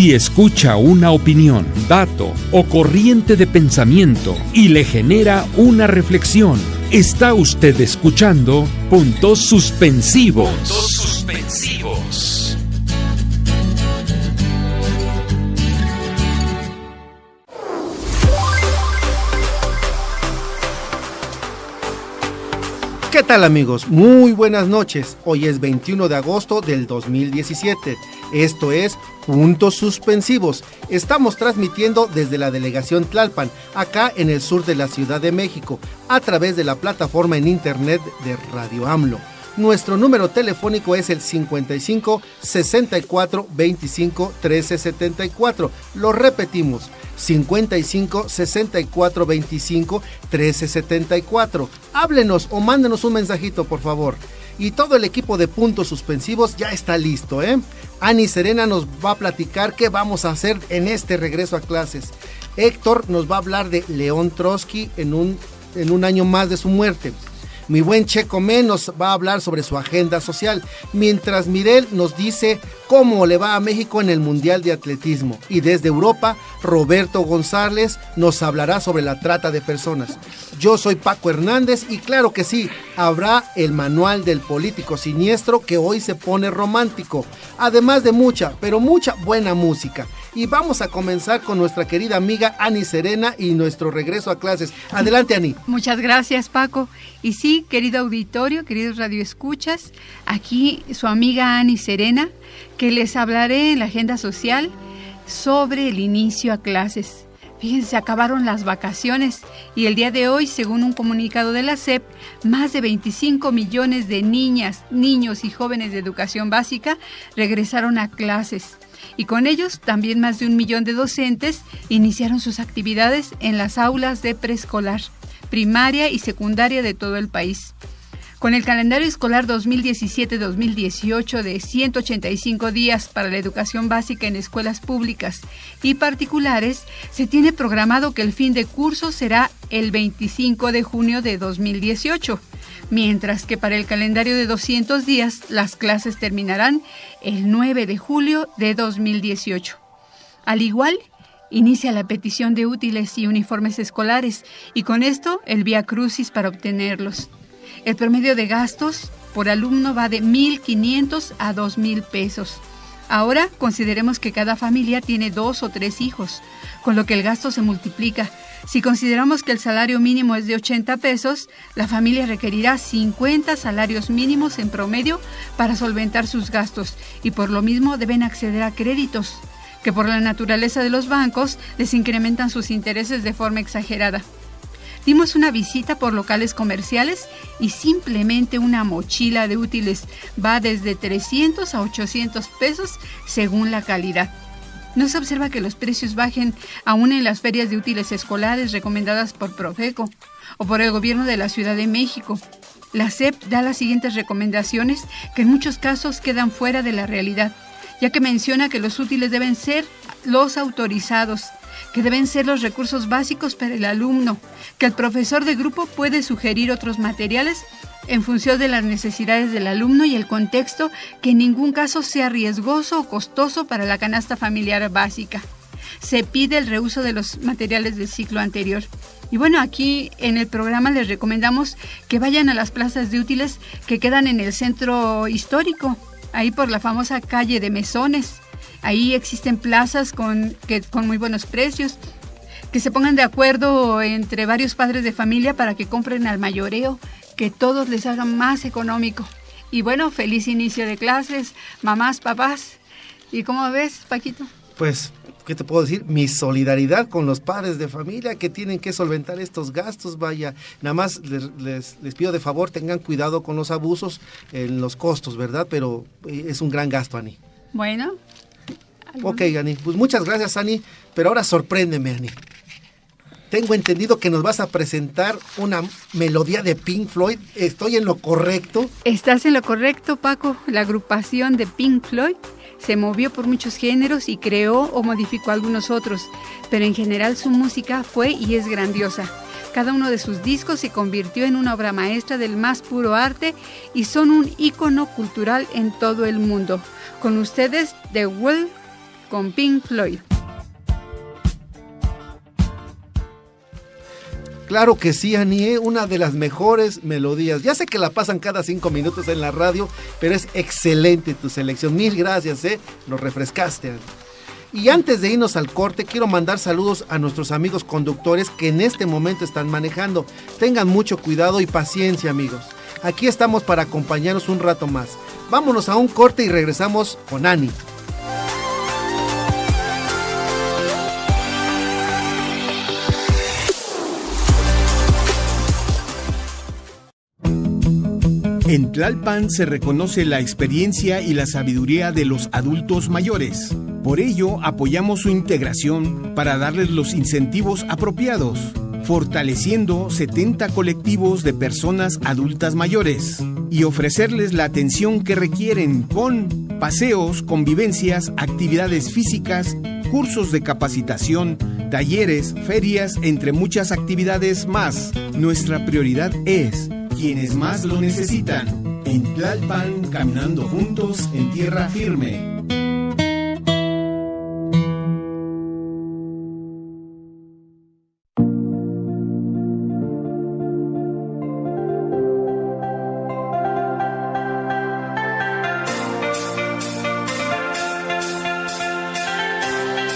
Si escucha una opinión, dato o corriente de pensamiento y le genera una reflexión, está usted escuchando Puntos Suspensivos. Puntos Suspensivos. ¿Qué tal, amigos? Muy buenas noches. Hoy es 21 de agosto del 2017. Esto es Puntos Suspensivos. Estamos transmitiendo desde la delegación Tlalpan, acá en el sur de la Ciudad de México, a través de la plataforma en internet de Radio AMLO. Nuestro número telefónico es el 55 64 25 13 74. Lo repetimos, 55 64 25 13 74. Háblenos o mándenos un mensajito, por favor. Y todo el equipo de Puntos Suspensivos ya está listo, ¿eh? Ani Serena nos va a platicar qué vamos a hacer en este regreso a clases. Héctor nos va a hablar de León Trotsky en un año más de su muerte. Mi buen Checo Men nos va a hablar sobre su agenda social, mientras Mirel nos dice cómo le va a México en el Mundial de Atletismo. Y desde Europa, Roberto González nos hablará sobre la trata de personas. Yo soy Paco Hernández y claro que sí, habrá el manual del político siniestro que hoy se pone romántico, además de mucha, pero mucha buena música. Y vamos a comenzar con nuestra querida amiga Ani Serena y nuestro regreso a clases. Adelante, Ani. Muchas gracias, Paco. Y sí, querido auditorio, queridos radioescuchas, aquí su amiga Ani Serena, que les hablaré en la agenda social sobre el inicio a clases. Fíjense, acabaron las vacaciones y el día de hoy, según un comunicado de la SEP, más de 25 millones de niñas, niños y jóvenes de educación básica regresaron a clases. Y con ellos también más de 1 millón de docentes iniciaron sus actividades en las aulas de preescolar, primaria y secundaria de todo el país. Con el calendario escolar 2017-2018 de 185 días para la educación básica en escuelas públicas y particulares, se tiene programado que el fin de curso será el 25 de junio de 2018, mientras que para el calendario de 200 días las clases terminarán el 9 de julio de 2018. Al igual, inicia la petición de útiles y uniformes escolares y con esto el vía crucis para obtenerlos. El promedio de gastos por alumno va de 1,500 a 2,000 pesos. Ahora consideremos que cada familia tiene 2 o 3 hijos, con lo que el gasto se multiplica. Si consideramos que el salario mínimo es de 80 pesos, la familia requerirá 50 salarios mínimos en promedio para solventar sus gastos y por lo mismo deben acceder a créditos, que por la naturaleza de los bancos les incrementan sus intereses de forma exagerada. Dimos una visita por locales comerciales y simplemente una mochila de útiles va desde 300 a 800 pesos según la calidad. No se observa que los precios bajen aún en las ferias de útiles escolares recomendadas por Profeco o por el gobierno de la Ciudad de México. La SEP da las siguientes recomendaciones que en muchos casos quedan fuera de la realidad, ya que menciona que los útiles deben ser los autorizados, que deben ser los recursos básicos para el alumno, que el profesor de grupo puede sugerir otros materiales en función de las necesidades del alumno y el contexto, que en ningún caso sea riesgoso o costoso para la canasta familiar básica. Se pide el reuso de los materiales del ciclo anterior. Y bueno, aquí en el programa les recomendamos que vayan a las plazas de útiles que quedan en el centro histórico, ahí por la famosa calle de Mesones. Ahí existen plazas con muy buenos precios, que se pongan de acuerdo entre varios padres de familia para que compren al mayoreo, que todos les hagan más económico. Y bueno, feliz inicio de clases, mamás, papás. ¿Y cómo ves, Paquito? Pues, ¿qué te puedo decir? Mi solidaridad con los padres de familia que tienen que solventar estos gastos, vaya. Nada más les pido de favor, tengan cuidado con los abusos en los costos, ¿verdad? Pero es un gran gasto, Ani. Bueno. Ok, Ani, pues muchas gracias, Ani, pero ahora sorpréndeme, Ani. Tengo entendido que nos vas a presentar una melodía de Pink Floyd. ¿Estoy en lo correcto? Estás en lo correcto, Paco. La agrupación de Pink Floyd se movió por muchos géneros y creó o modificó algunos otros, pero en general su música fue y es grandiosa. Cada uno de sus discos se convirtió en una obra maestra del más puro arte y son un ícono cultural en todo el mundo. Con ustedes, The Wall con Pink Floyd. Claro que sí, Ani, una de las mejores melodías. Ya sé que la pasan cada 5 minutos en la radio, pero es excelente tu selección. Mil gracias, lo refrescaste, Ani. Y antes de irnos al corte, quiero mandar saludos a nuestros amigos conductores que en este momento están manejando. Tengan mucho cuidado y paciencia, amigos. Aquí estamos para acompañarnos un rato más. Vámonos a un corte y regresamos con Ani. En Tlalpan se reconoce la experiencia y la sabiduría de los adultos mayores. Por ello, apoyamos su integración para darles los incentivos apropiados, fortaleciendo 70 colectivos de personas adultas mayores y ofrecerles la atención que requieren con paseos, convivencias, actividades físicas, cursos de capacitación, talleres, ferias, entre muchas actividades más. Nuestra prioridad es quienes más lo necesitan. En Tlalpan, caminando juntos en tierra firme.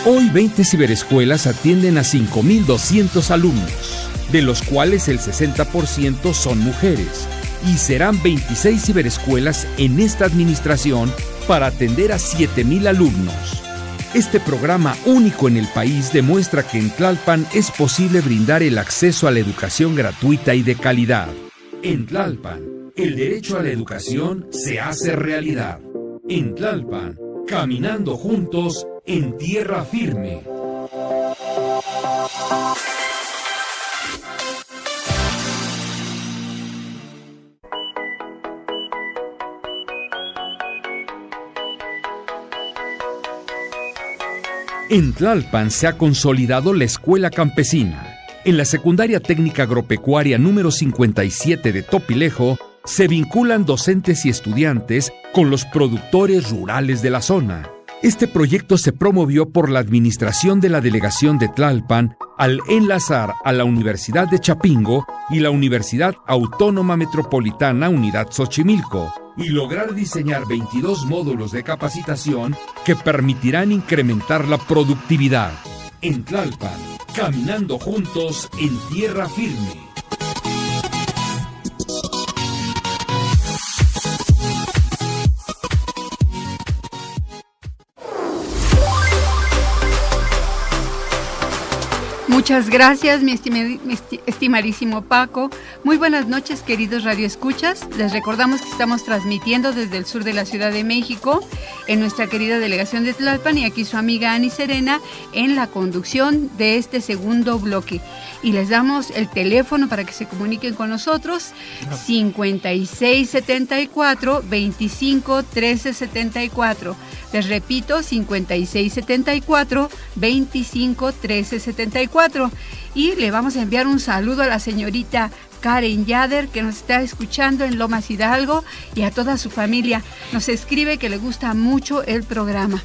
Hoy 20 ciberescuelas atienden a 5.200 alumnos, de los cuales el 60% son mujeres, y serán 26 ciberescuelas en esta administración para atender a 7.000 alumnos. Este programa único en el país demuestra que en Tlalpan es posible brindar el acceso a la educación gratuita y de calidad. En Tlalpan, el derecho a la educación se hace realidad. En Tlalpan, caminando juntos en tierra firme. En Tlalpan se ha consolidado la Escuela Campesina. En la Secundaria Técnica Agropecuaria número 57 de Topilejo se vinculan docentes y estudiantes con los productores rurales de la zona. Este proyecto se promovió por la administración de la Delegación de Tlalpan al enlazar a la Universidad de Chapingo y la Universidad Autónoma Metropolitana Unidad Xochimilco y lograr diseñar 22 módulos de capacitación que permitirán incrementar la productividad. En Tlalpan, caminando juntos en tierra firme. Muchas gracias, mi estimadísimo Paco. Muy buenas noches, queridos radioescuchas. Les recordamos que estamos transmitiendo desde el sur de la Ciudad de México, en nuestra querida delegación de Tlalpan, y aquí su amiga Ani Serena en la conducción de este segundo bloque. Y les damos el teléfono para que se comuniquen con nosotros, 5674-251374. Les repito, 5674-251374. Y le vamos a enviar un saludo a la señorita Karen Yader, que nos está escuchando en Lomas Hidalgo, y a toda su familia. Nos escribe que le gusta mucho el programa.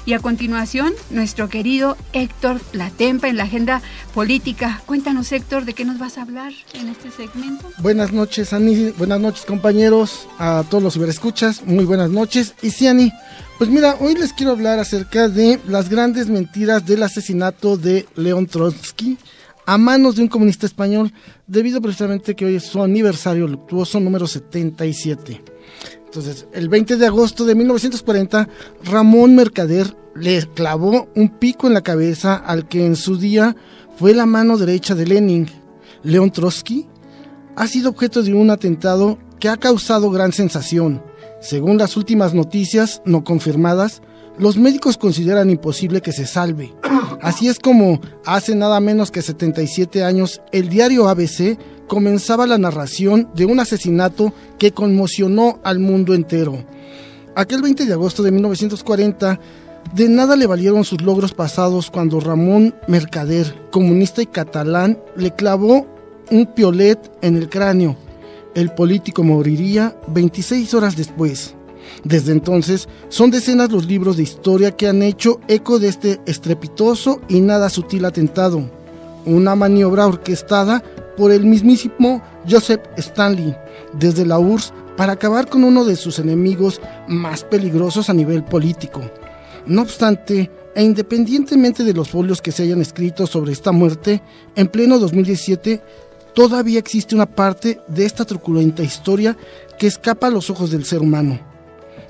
Y a continuación, nuestro querido Héctor Platempa en la agenda política. Cuéntanos, Héctor, ¿de qué nos vas a hablar en este segmento? Buenas noches, Ani. Buenas noches, compañeros. A todos los ciberescuchas, muy buenas noches. Y sí, Ani, pues mira, hoy les quiero hablar acerca de las grandes mentiras del asesinato de León Trotsky a manos de un comunista español, debido precisamente que hoy es su aniversario luctuoso número 77. Entonces, el 20 de agosto de 1940, Ramón Mercader le clavó un pico en la cabeza al que en su día fue la mano derecha de Lenin. León Trotsky ha sido objeto de un atentado que ha causado gran sensación. Según las últimas noticias no confirmadas, los médicos consideran imposible que se salve. Así es como, hace nada menos que 77 años, el diario ABC comenzaba la narración de un asesinato que conmocionó al mundo entero. Aquel 20 de agosto de 1940, de nada le valieron sus logros pasados cuando Ramón Mercader, comunista y catalán, le clavó un piolet en el cráneo. El político moriría 26 horas después. Desde entonces, son decenas los libros de historia que han hecho eco de este estrepitoso y nada sutil atentado, una maniobra orquestada por el mismísimo Joseph Stalin desde la URSS para acabar con uno de sus enemigos más peligrosos a nivel político. No obstante, e independientemente de los folios que se hayan escrito sobre esta muerte, en pleno 2017 todavía existe una parte de esta truculenta historia que escapa a los ojos del ser humano.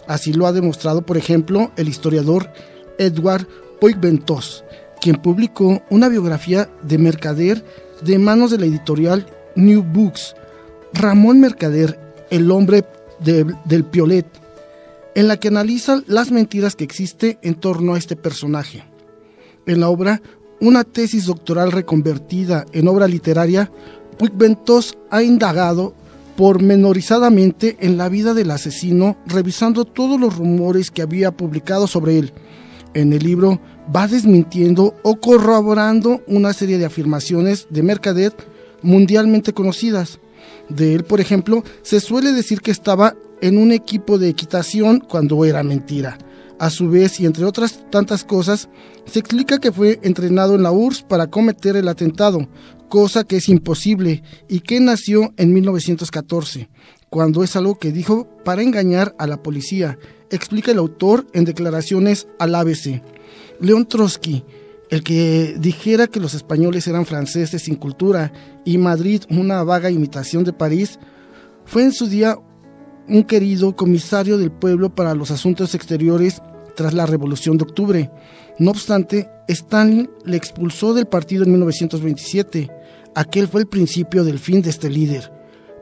Así lo ha demostrado, por ejemplo, el historiador Edward Puig-Ventós, quien publicó una biografía de Mercader de manos de la editorial New Books, Ramón Mercader, el hombre del Piolet, en la que analiza las mentiras que existen en torno a este personaje. En la obra, una tesis doctoral reconvertida en obra literaria, Puig-Ventós ha indagado pormenorizadamente en la vida del asesino, revisando todos los rumores que había publicado sobre él. En el libro va desmintiendo o corroborando una serie de afirmaciones de Mercader mundialmente conocidas. De él, por ejemplo, se suele decir que estaba en un equipo de equitación cuando era mentira. A su vez, y entre otras tantas cosas, se explica que fue entrenado en la URSS para cometer el atentado, cosa que es imposible y que nació en 1914, cuando es algo que dijo para engañar a la policía, explica el autor en declaraciones al ABC. León Trotsky, el que dijera que los españoles eran franceses sin cultura y Madrid una vaga imitación de París, fue en su día un querido comisario del pueblo para los asuntos exteriores tras la Revolución de Octubre. No obstante, Stalin le expulsó del partido en 1927. Aquel fue el principio del fin de este líder,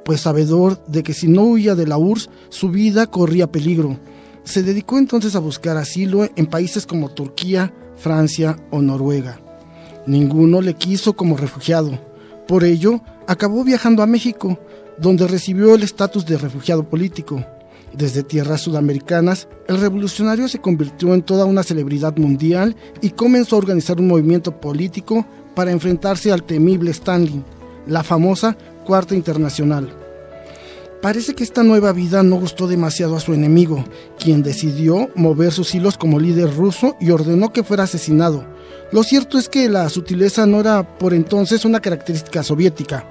pues sabedor de que si no huía de la URSS, su vida corría peligro. Se dedicó entonces a buscar asilo en países como Turquía, Francia o Noruega. Ninguno le quiso como refugiado. Por ello, acabó viajando a México, donde recibió el estatus de refugiado político. Desde tierras sudamericanas, el revolucionario se convirtió en toda una celebridad mundial y comenzó a organizar un movimiento político para enfrentarse al temible Stalin, la famosa Cuarta Internacional. Parece que esta nueva vida no gustó demasiado a su enemigo, quien decidió mover sus hilos como líder ruso y ordenó que fuera asesinado. Lo cierto es que la sutileza no era por entonces una característica soviética,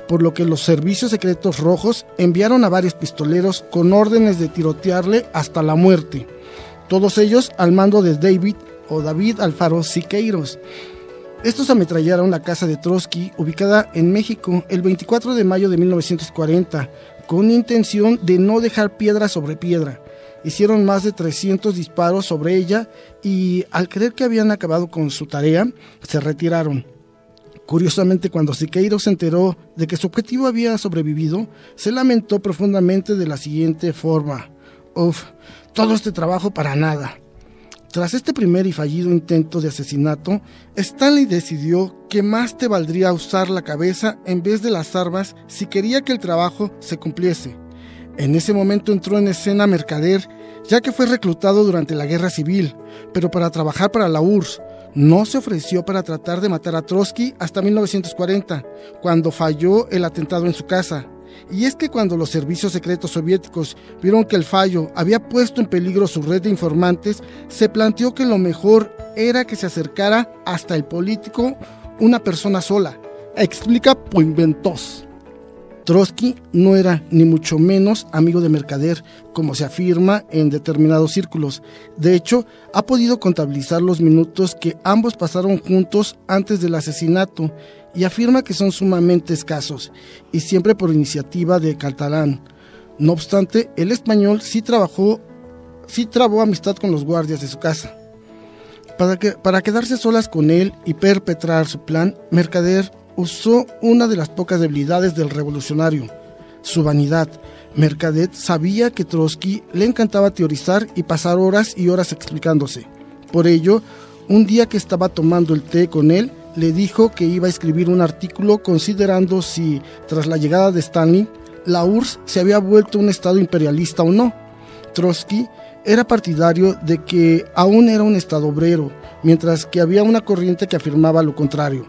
por lo que los servicios secretos rojos enviaron a varios pistoleros con órdenes de tirotearle hasta la muerte, todos ellos al mando de David Alfaro Siqueiros. Estos ametrallaron la casa de Trotsky, ubicada en México, el 24 de mayo de 1940, con intención de no dejar piedra sobre piedra. Hicieron más de 300 disparos sobre ella y, al creer que habían acabado con su tarea, se retiraron. Curiosamente, cuando Siqueiros se enteró de que su objetivo había sobrevivido, se lamentó profundamente de la siguiente forma: «Uf, todo este trabajo para nada». Tras este primer y fallido intento de asesinato, Stanley decidió que más te valdría usar la cabeza en vez de las armas si quería que el trabajo se cumpliese. En ese momento entró en escena Mercader, ya que fue reclutado durante la Guerra Civil, pero para trabajar para la URSS. No se ofreció para tratar de matar a Trotsky hasta 1940, cuando falló el atentado en su casa. Y es que cuando los servicios secretos soviéticos vieron que el fallo había puesto en peligro su red de informantes, se planteó que lo mejor era que se acercara hasta el político una persona sola, explica Puig-Ventós. Trotsky no era ni mucho menos amigo de Mercader, como se afirma en determinados círculos. De hecho, ha podido contabilizar los minutos que ambos pasaron juntos antes del asesinato y afirma que son sumamente escasos, y siempre por iniciativa de Catalán. No obstante, el español sí trabó amistad con los guardias de su casa. Para quedarse solas con él y perpetrar su plan, Mercader usó una de las pocas debilidades del revolucionario: su vanidad. Mercader sabía que Trotsky le encantaba teorizar y pasar horas y horas explicándose. Por ello, un día que estaba tomando el té con él, le dijo que iba a escribir un artículo considerando si, tras la llegada de Stalin, la URSS se había vuelto un estado imperialista o no. Trotsky era partidario de que aún era un estado obrero, mientras que había una corriente que afirmaba lo contrario.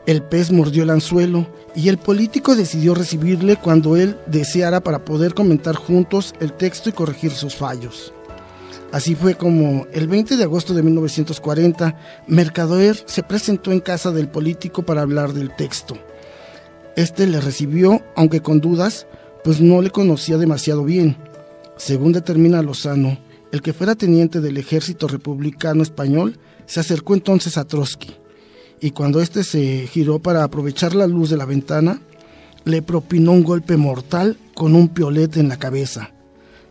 El pez mordió el anzuelo y el político decidió recibirle cuando él deseara para poder comentar juntos el texto y corregir sus fallos. Así fue como el 20 de agosto de 1940, Mercader se presentó en casa del político para hablar del texto. Este le recibió, aunque con dudas, pues no le conocía demasiado bien. Según determina Lozano, el que fuera teniente del ejército republicano español se acercó entonces a Trotsky, y cuando éste se giró para aprovechar la luz de la ventana, le propinó un golpe mortal con un piolet en la cabeza.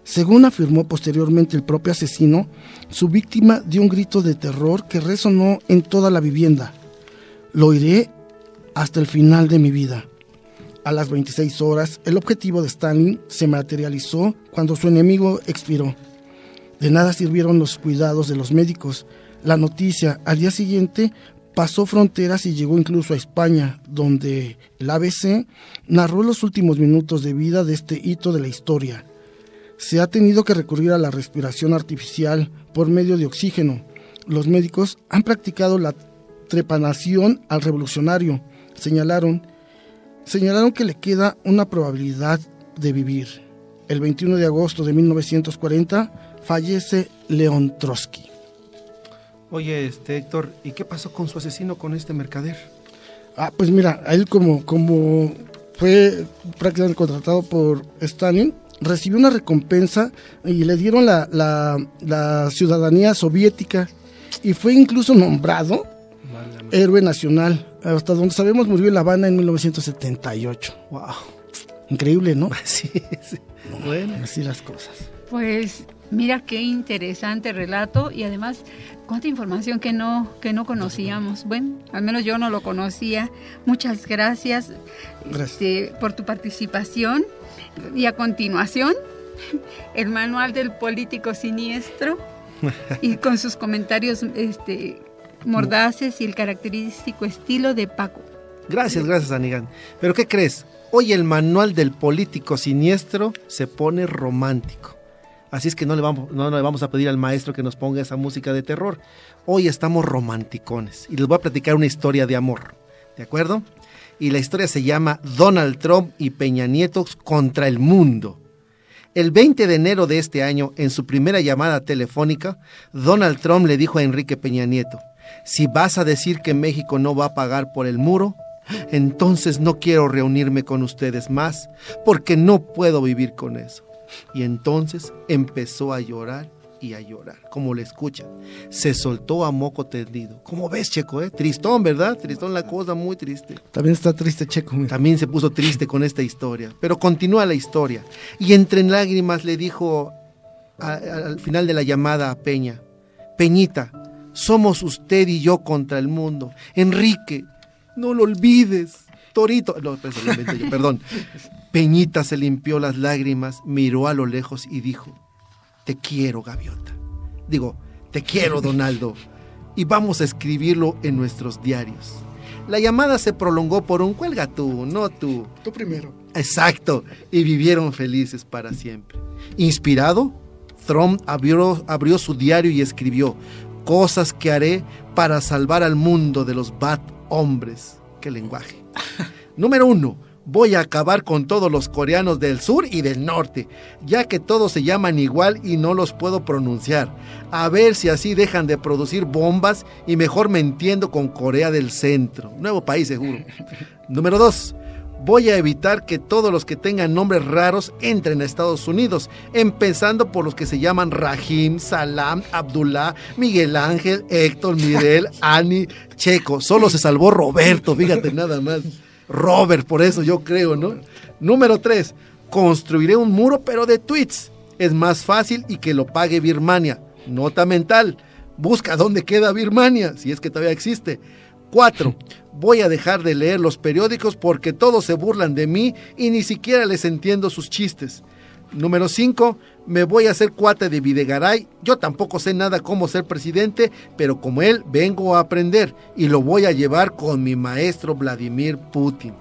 Según afirmó posteriormente el propio asesino, su víctima dio un grito de terror que resonó en toda la vivienda. Lo oiré hasta el final de mi vida. A las 26 horas, el objetivo de Stalin se materializó cuando su enemigo expiró. De nada sirvieron los cuidados de los médicos. La noticia, al día siguiente, pasó fronteras y llegó incluso a España, donde el ABC narró los últimos minutos de vida de este hito de la historia. Se ha tenido que recurrir a la respiración artificial por medio de oxígeno. Los médicos han practicado la trepanación al revolucionario. Señalaron que le queda una probabilidad de vivir. El 21 de agosto de 1940 fallece León Trotsky. Oye, Héctor, ¿y qué pasó con su asesino, con este Mercader? Pues mira, a él como fue prácticamente contratado por Stalin, recibió una recompensa y le dieron la ciudadanía soviética y fue incluso nombrado héroe nacional. Hasta donde sabemos murió en La Habana en 1978. Wow. Increíble, ¿no? Sí. Bueno, así las cosas. Pues mira qué interesante relato y además cuánta información que no conocíamos. Bueno, al menos yo no lo conocía. Muchas gracias. Por tu participación. Y a continuación, el manual del político siniestro y con sus comentarios mordaces y el característico estilo de Paco. Gracias, Anigán. ¿Pero qué crees? Hoy el manual del político siniestro se pone romántico. Así es que no le vamos a pedir al maestro que nos ponga esa música de terror. Hoy estamos romanticones y les voy a platicar una historia de amor. ¿De acuerdo? Y la historia se llama Donald Trump y Peña Nieto contra el mundo. El 20 de enero de este año, en su primera llamada telefónica, Donald Trump le dijo a Enrique Peña Nieto: si vas a decir que México no va a pagar por el muro, entonces no quiero reunirme con ustedes más, porque no puedo vivir con eso. Y entonces empezó a llorar y a llorar, como le escuchan. Se soltó a moco tendido. ¿Cómo ves, Checo? Tristón, ¿verdad? Tristón, la cosa muy triste. También está triste, Checo. Mira. También se puso triste con esta historia. Pero continúa la historia. Y entre lágrimas le dijo al final de la llamada a Peña: Peñita, somos usted y yo contra el mundo. Enrique, no lo olvides. Torito. No, perdón. Peñita se limpió las lágrimas, miró a lo lejos y dijo: te quiero, Gaviota. Te quiero, Donaldo. Y vamos a escribirlo en nuestros diarios. La llamada se prolongó por un cuelga tú, no tú. Tú primero. Exacto. Y vivieron felices para siempre. Inspirado, Trump abrió su diario y escribió: cosas que haré para salvar al mundo de los bad hombres. ¡Qué lenguaje! Número 1. Voy a acabar con todos los coreanos del sur y del norte, ya que todos se llaman igual y no los puedo pronunciar. A ver si así dejan de producir bombas y mejor me entiendo con Corea del Centro. Nuevo país seguro. Número 2. Voy a evitar que todos los que tengan nombres raros entren a Estados Unidos, empezando por los que se llaman Rahim, Salam, Abdullah, Miguel Ángel, Héctor, Miguel, Ani, Checo. Solo se salvó Roberto, fíjate nada más. Robert, por eso yo creo, ¿no? Número 3. Construiré un muro, pero de tweets. Es más fácil y que lo pague Birmania. Nota mental. Busca dónde queda Birmania, si es que todavía existe. 4. Voy a dejar de leer los periódicos porque todos se burlan de mí y ni siquiera les entiendo sus chistes. Número 5. Me voy a hacer cuate de Videgaray. Yo tampoco sé nada cómo ser presidente, pero como él vengo a aprender y lo voy a llevar con mi maestro Vladimir Putin.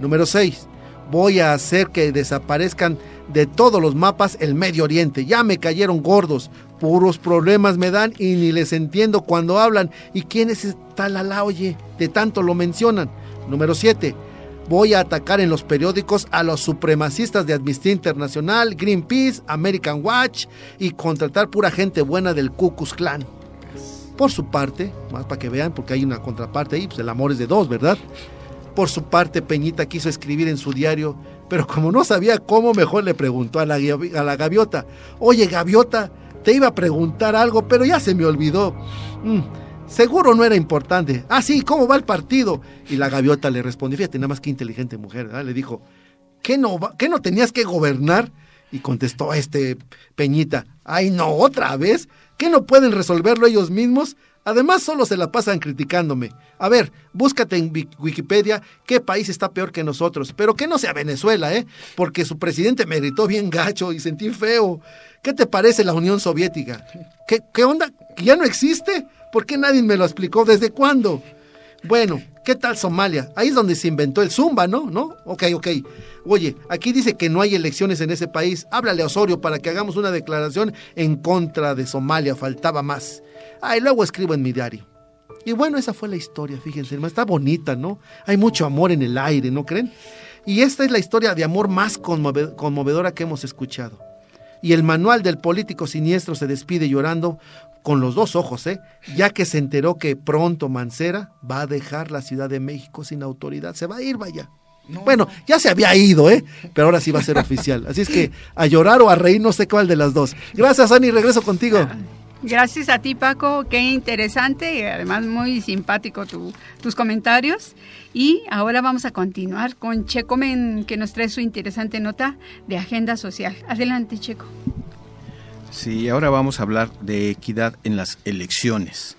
Número 6. Voy a hacer que desaparezcan de todos los mapas el Medio Oriente. Ya me cayeron gordos. Puros problemas me dan y ni les entiendo cuando hablan. ¿Y quién es esta Lala, oye? De tanto lo mencionan. Número 7. Voy a atacar en los periódicos a los supremacistas de Amnistía Internacional, Greenpeace, American Watch y contratar pura gente buena del Ku Klux Klan. Por su parte, más para que vean, porque hay una contraparte ahí, pues el amor es de dos, ¿verdad? Por su parte, Peñita quiso escribir en su diario, pero como no sabía cómo, mejor le preguntó a la gaviota: oye, gaviota, te iba a preguntar algo, pero ya se me olvidó. Seguro no era importante. Ah, sí, ¿cómo va el partido? Y la gaviota le respondió, fíjate, nada más que inteligente mujer, ¿verdad? Le dijo, ¿qué no tenías que gobernar? Y contestó Peñita, ay no, ¿otra vez? ¿Qué no pueden resolverlo ellos mismos? Además solo se la pasan criticándome. A ver, búscate en Wikipedia qué país está peor que nosotros, pero que no sea Venezuela, porque su presidente me gritó bien gacho y sentí feo. ¿Qué te parece la Unión Soviética? ¿Qué onda? ¿Ya no existe? ¿Por qué nadie me lo explicó? ¿Desde cuándo? Bueno, ¿qué tal Somalia? Ahí es donde se inventó el Zumba, ¿no? Ok. Oye, aquí dice que no hay elecciones en ese país. Háblale a Osorio para que hagamos una declaración en contra de Somalia. Faltaba más. Y luego escribo en mi diario. Y bueno, esa fue la historia, fíjense, está bonita, ¿no? Hay mucho amor en el aire, ¿no creen? Y esta es la historia de amor más conmovedora que hemos escuchado. Y el manual del político siniestro se despide llorando con los dos ojos, ya que se enteró que pronto Mancera va a dejar la Ciudad de México sin autoridad. Se va a ir, vaya. No. Bueno, ya se había ido, pero ahora sí va a ser oficial. Así es que a llorar o a reír, no sé cuál de las dos. Gracias, Ani, regreso contigo. Gracias a ti, Paco, qué interesante y además muy simpático tus comentarios. Y ahora vamos a continuar con Checomen, que nos trae su interesante nota de agenda social. Adelante, Checo. Sí, ahora vamos a hablar de equidad en las elecciones.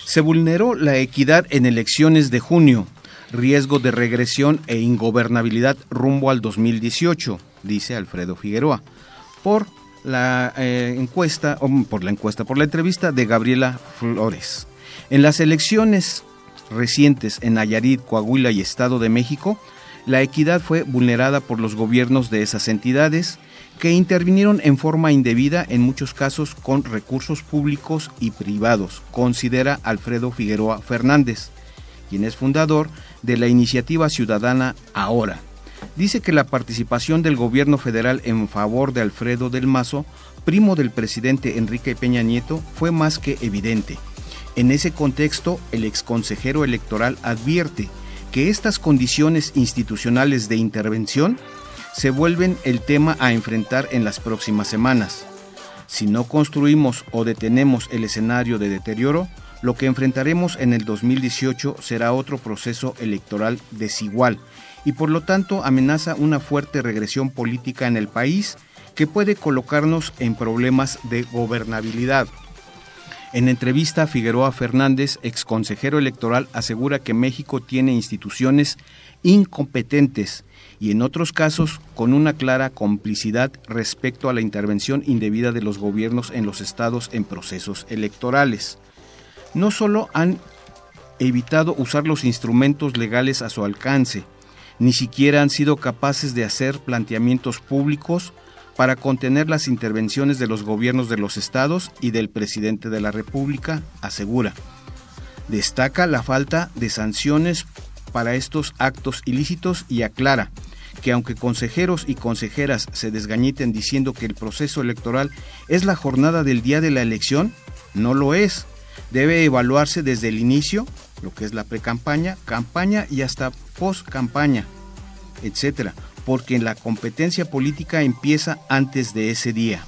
Se vulneró la equidad en elecciones de junio, riesgo de regresión e ingobernabilidad rumbo al 2018, dice Alfredo Figueroa, por la entrevista de Gabriela Flores. En las elecciones recientes en Nayarit, Coahuila y Estado de México, la equidad fue vulnerada por los gobiernos de esas entidades, que intervinieron en forma indebida, en muchos casos con recursos públicos y privados, considera Alfredo Figueroa Fernández, quien es fundador de la iniciativa ciudadana Ahora. Dice que la participación del gobierno federal en favor de Alfredo del Mazo, primo del presidente Enrique Peña Nieto, fue más que evidente. En ese contexto, el exconsejero electoral advierte que estas condiciones institucionales de intervención se vuelven el tema a enfrentar en las próximas semanas. Si no construimos o detenemos el escenario de deterioro, lo que enfrentaremos en el 2018 será otro proceso electoral desigual y por lo tanto amenaza una fuerte regresión política en el país que puede colocarnos en problemas de gobernabilidad. En entrevista, Figueroa Fernández, exconsejero electoral, asegura que México tiene instituciones incompetentes y en otros casos con una clara complicidad respecto a la intervención indebida de los gobiernos en los estados en procesos electorales. No solo han evitado usar los instrumentos legales a su alcance, ni siquiera han sido capaces de hacer planteamientos públicos para contener las intervenciones de los gobiernos de los estados y del presidente de la República, asegura. Destaca la falta de sanciones para estos actos ilícitos y aclara que aunque consejeros y consejeras se desgañiten diciendo que el proceso electoral es la jornada del día de la elección, no lo es. Debe evaluarse desde el inicio, lo que es la precampaña, campaña y hasta postcampaña, etcétera, porque la competencia política empieza antes de ese día.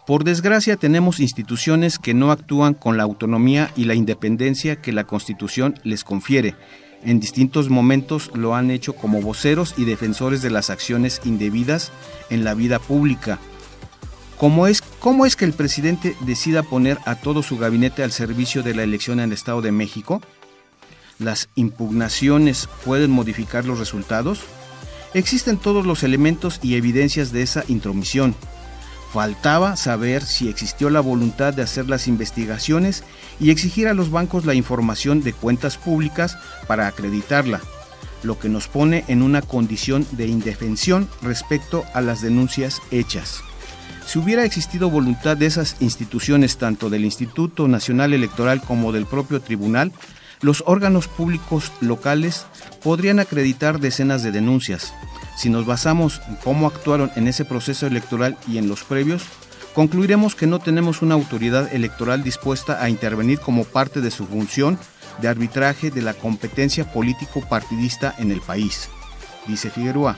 Por desgracia, tenemos instituciones que no actúan con la autonomía y la independencia que la Constitución les confiere. En distintos momentos lo han hecho como voceros y defensores de las acciones indebidas en la vida pública. ¿Cómo es que el presidente decida poner a todo su gabinete al servicio de la elección en el Estado de México? ¿Las impugnaciones pueden modificar los resultados? Existen todos los elementos y evidencias de esa intromisión. Faltaba saber si existió la voluntad de hacer las investigaciones y exigir a los bancos la información de cuentas públicas para acreditarla, lo que nos pone en una condición de indefensión respecto a las denuncias hechas. Si hubiera existido voluntad de esas instituciones, tanto del Instituto Nacional Electoral como del propio tribunal, Los órganos públicos locales podrían acreditar decenas de denuncias. Si nos basamos en cómo actuaron en ese proceso electoral y en los previos, concluiremos que no tenemos una autoridad electoral dispuesta a intervenir como parte de su función de arbitraje de la competencia político-partidista en el país, dice Figueroa.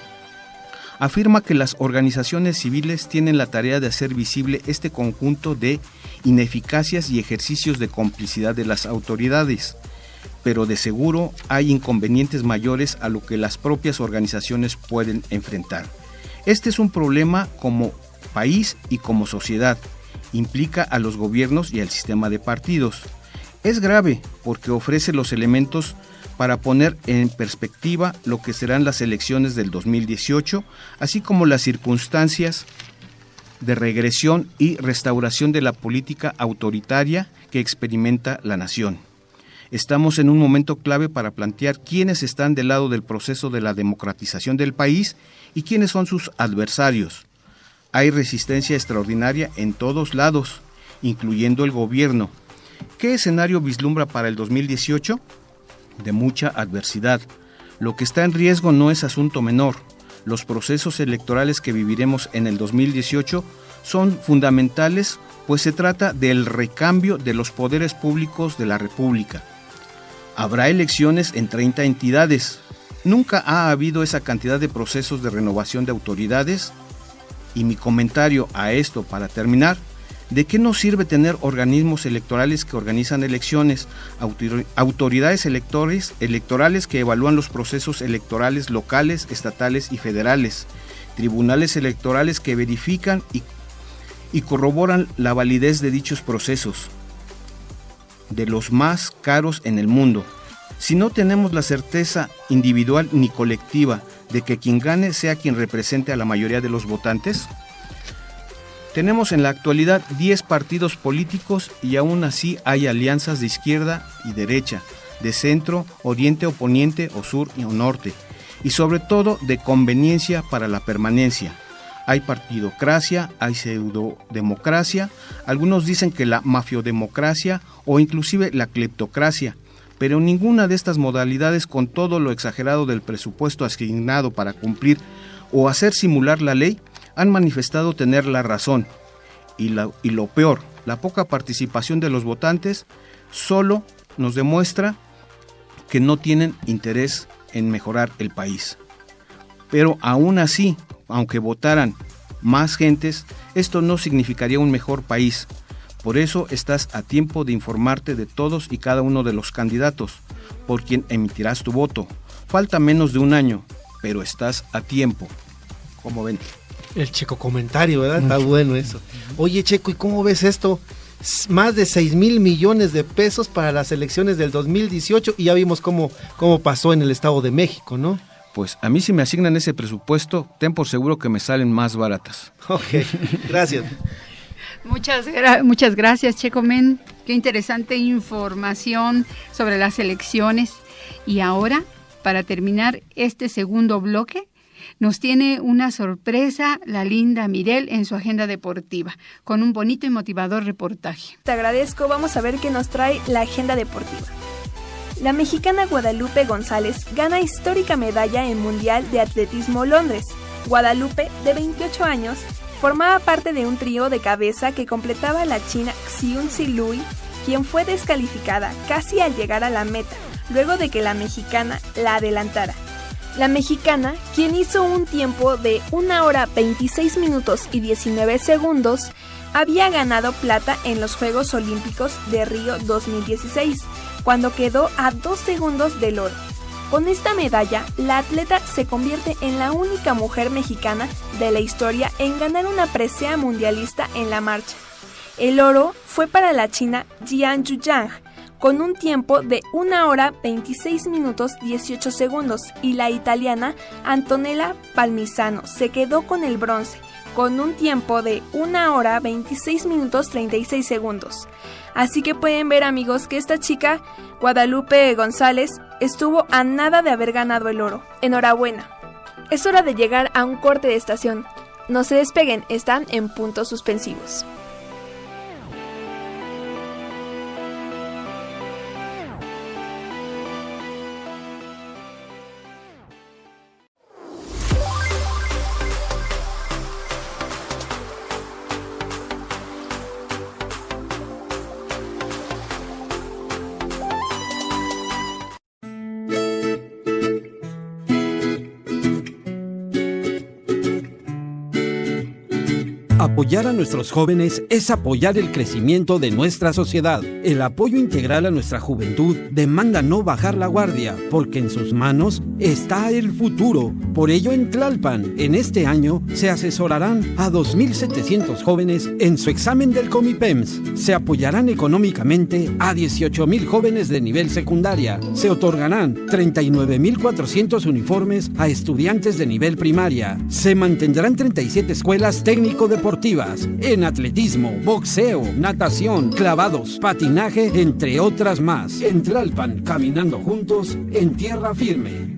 Afirma que las organizaciones civiles tienen la tarea de hacer visible este conjunto de ineficacias y ejercicios de complicidad de las autoridades, pero de seguro hay inconvenientes mayores a lo que las propias organizaciones pueden enfrentar. Este es un problema como país y como sociedad, implica a los gobiernos y al sistema de partidos. Es grave porque ofrece los elementos para poner en perspectiva lo que serán las elecciones del 2018, así como las circunstancias de regresión y restauración de la política autoritaria que experimenta la nación. Estamos en un momento clave para plantear quiénes están del lado del proceso de la democratización del país y quiénes son sus adversarios. Hay resistencia extraordinaria en todos lados, incluyendo el gobierno. ¿Qué escenario vislumbra para el 2018? De mucha adversidad. Lo que está en riesgo no es asunto menor. Los procesos electorales que viviremos en el 2018 son fundamentales, pues se trata del recambio de los poderes públicos de la República. Habrá elecciones en 30 entidades. Nunca ha habido esa cantidad de procesos de renovación de autoridades. Y mi comentario a esto, para terminar: ¿de qué nos sirve tener organismos electorales que organizan elecciones, autoridades electorales que evalúan los procesos electorales locales, estatales y federales, tribunales electorales que verifican y corroboran la validez de dichos procesos, de los más caros en el mundo? Si no tenemos la certeza individual ni colectiva de que quien gane sea quien represente a la mayoría de los votantes. Tenemos en la actualidad 10 partidos políticos y aún así hay alianzas de izquierda y derecha, de centro, oriente o poniente o sur o norte, y sobre todo de conveniencia para la permanencia. Hay partidocracia, hay pseudodemocracia, algunos dicen que la mafiodemocracia o inclusive la cleptocracia, pero ninguna de estas modalidades, con todo lo exagerado del presupuesto asignado para cumplir o hacer simular la ley, han manifestado tener la razón. Y lo peor, la poca participación de los votantes solo nos demuestra que no tienen interés en mejorar el país. Pero aún así, aunque votaran más gentes, esto no significaría un mejor país. Por eso estás a tiempo de informarte de todos y cada uno de los candidatos, por quien emitirás tu voto. Falta menos de un año, pero estás a tiempo. ¿Cómo ven? El Checo comentario, ¿verdad? Está bueno eso. Oye, Checo, ¿y cómo ves esto? Más de 6,000 millones de pesos para las elecciones del 2018 y ya vimos cómo pasó en el Estado de México, ¿no? Pues a mí, si me asignan ese presupuesto, ten por seguro que me salen más baratas. Ok, gracias. Muchas gracias, Checo Men. Qué interesante información sobre las elecciones. Y ahora, para terminar este segundo bloque, nos tiene una sorpresa la linda Mirel en su agenda deportiva, con un bonito y motivador reportaje. Te agradezco, vamos a ver qué nos trae la agenda deportiva. La mexicana Guadalupe González gana histórica medalla en Mundial de Atletismo Londres. Guadalupe, de 28 años, formaba parte de un trío de cabeza que completaba la china Xiunzi Lui, quien fue descalificada casi al llegar a la meta, luego de que la mexicana la adelantara. La mexicana, quien hizo un tiempo de 1 hora 26 minutos y 19 segundos, había ganado plata en los Juegos Olímpicos de Río 2016, cuando quedó a 2 segundos del oro. Con esta medalla, la atleta se convierte en la única mujer mexicana de la historia en ganar una presea mundialista en la marcha. El oro fue para la china Jian Yuyang, con un tiempo de 1 hora 26 minutos 18 segundos, y la italiana Antonella Palmisano se quedó con el bronce, con un tiempo de 1 hora 26 minutos 36 segundos. Así que pueden ver, amigos, que esta chica, Guadalupe González, estuvo a nada de haber ganado el oro. Enhorabuena. Es hora de llegar a un corte de estación. No se despeguen, están en puntos suspensivos. Apoyar a nuestros jóvenes es apoyar el crecimiento de nuestra sociedad. El apoyo integral a nuestra juventud demanda no bajar la guardia, porque en sus manos está el futuro. Por ello, en Tlalpan, en este año, se asesorarán a 2,700 jóvenes en su examen del Comipems. Se apoyarán económicamente a 18,000 jóvenes de nivel secundaria. Se otorgarán 39,400 uniformes a estudiantes de nivel primaria. Se mantendrán 37 escuelas técnico-deportivas en atletismo, boxeo, natación, clavados, patinaje, entre otras más. En Tlalpan, caminando juntos en tierra firme.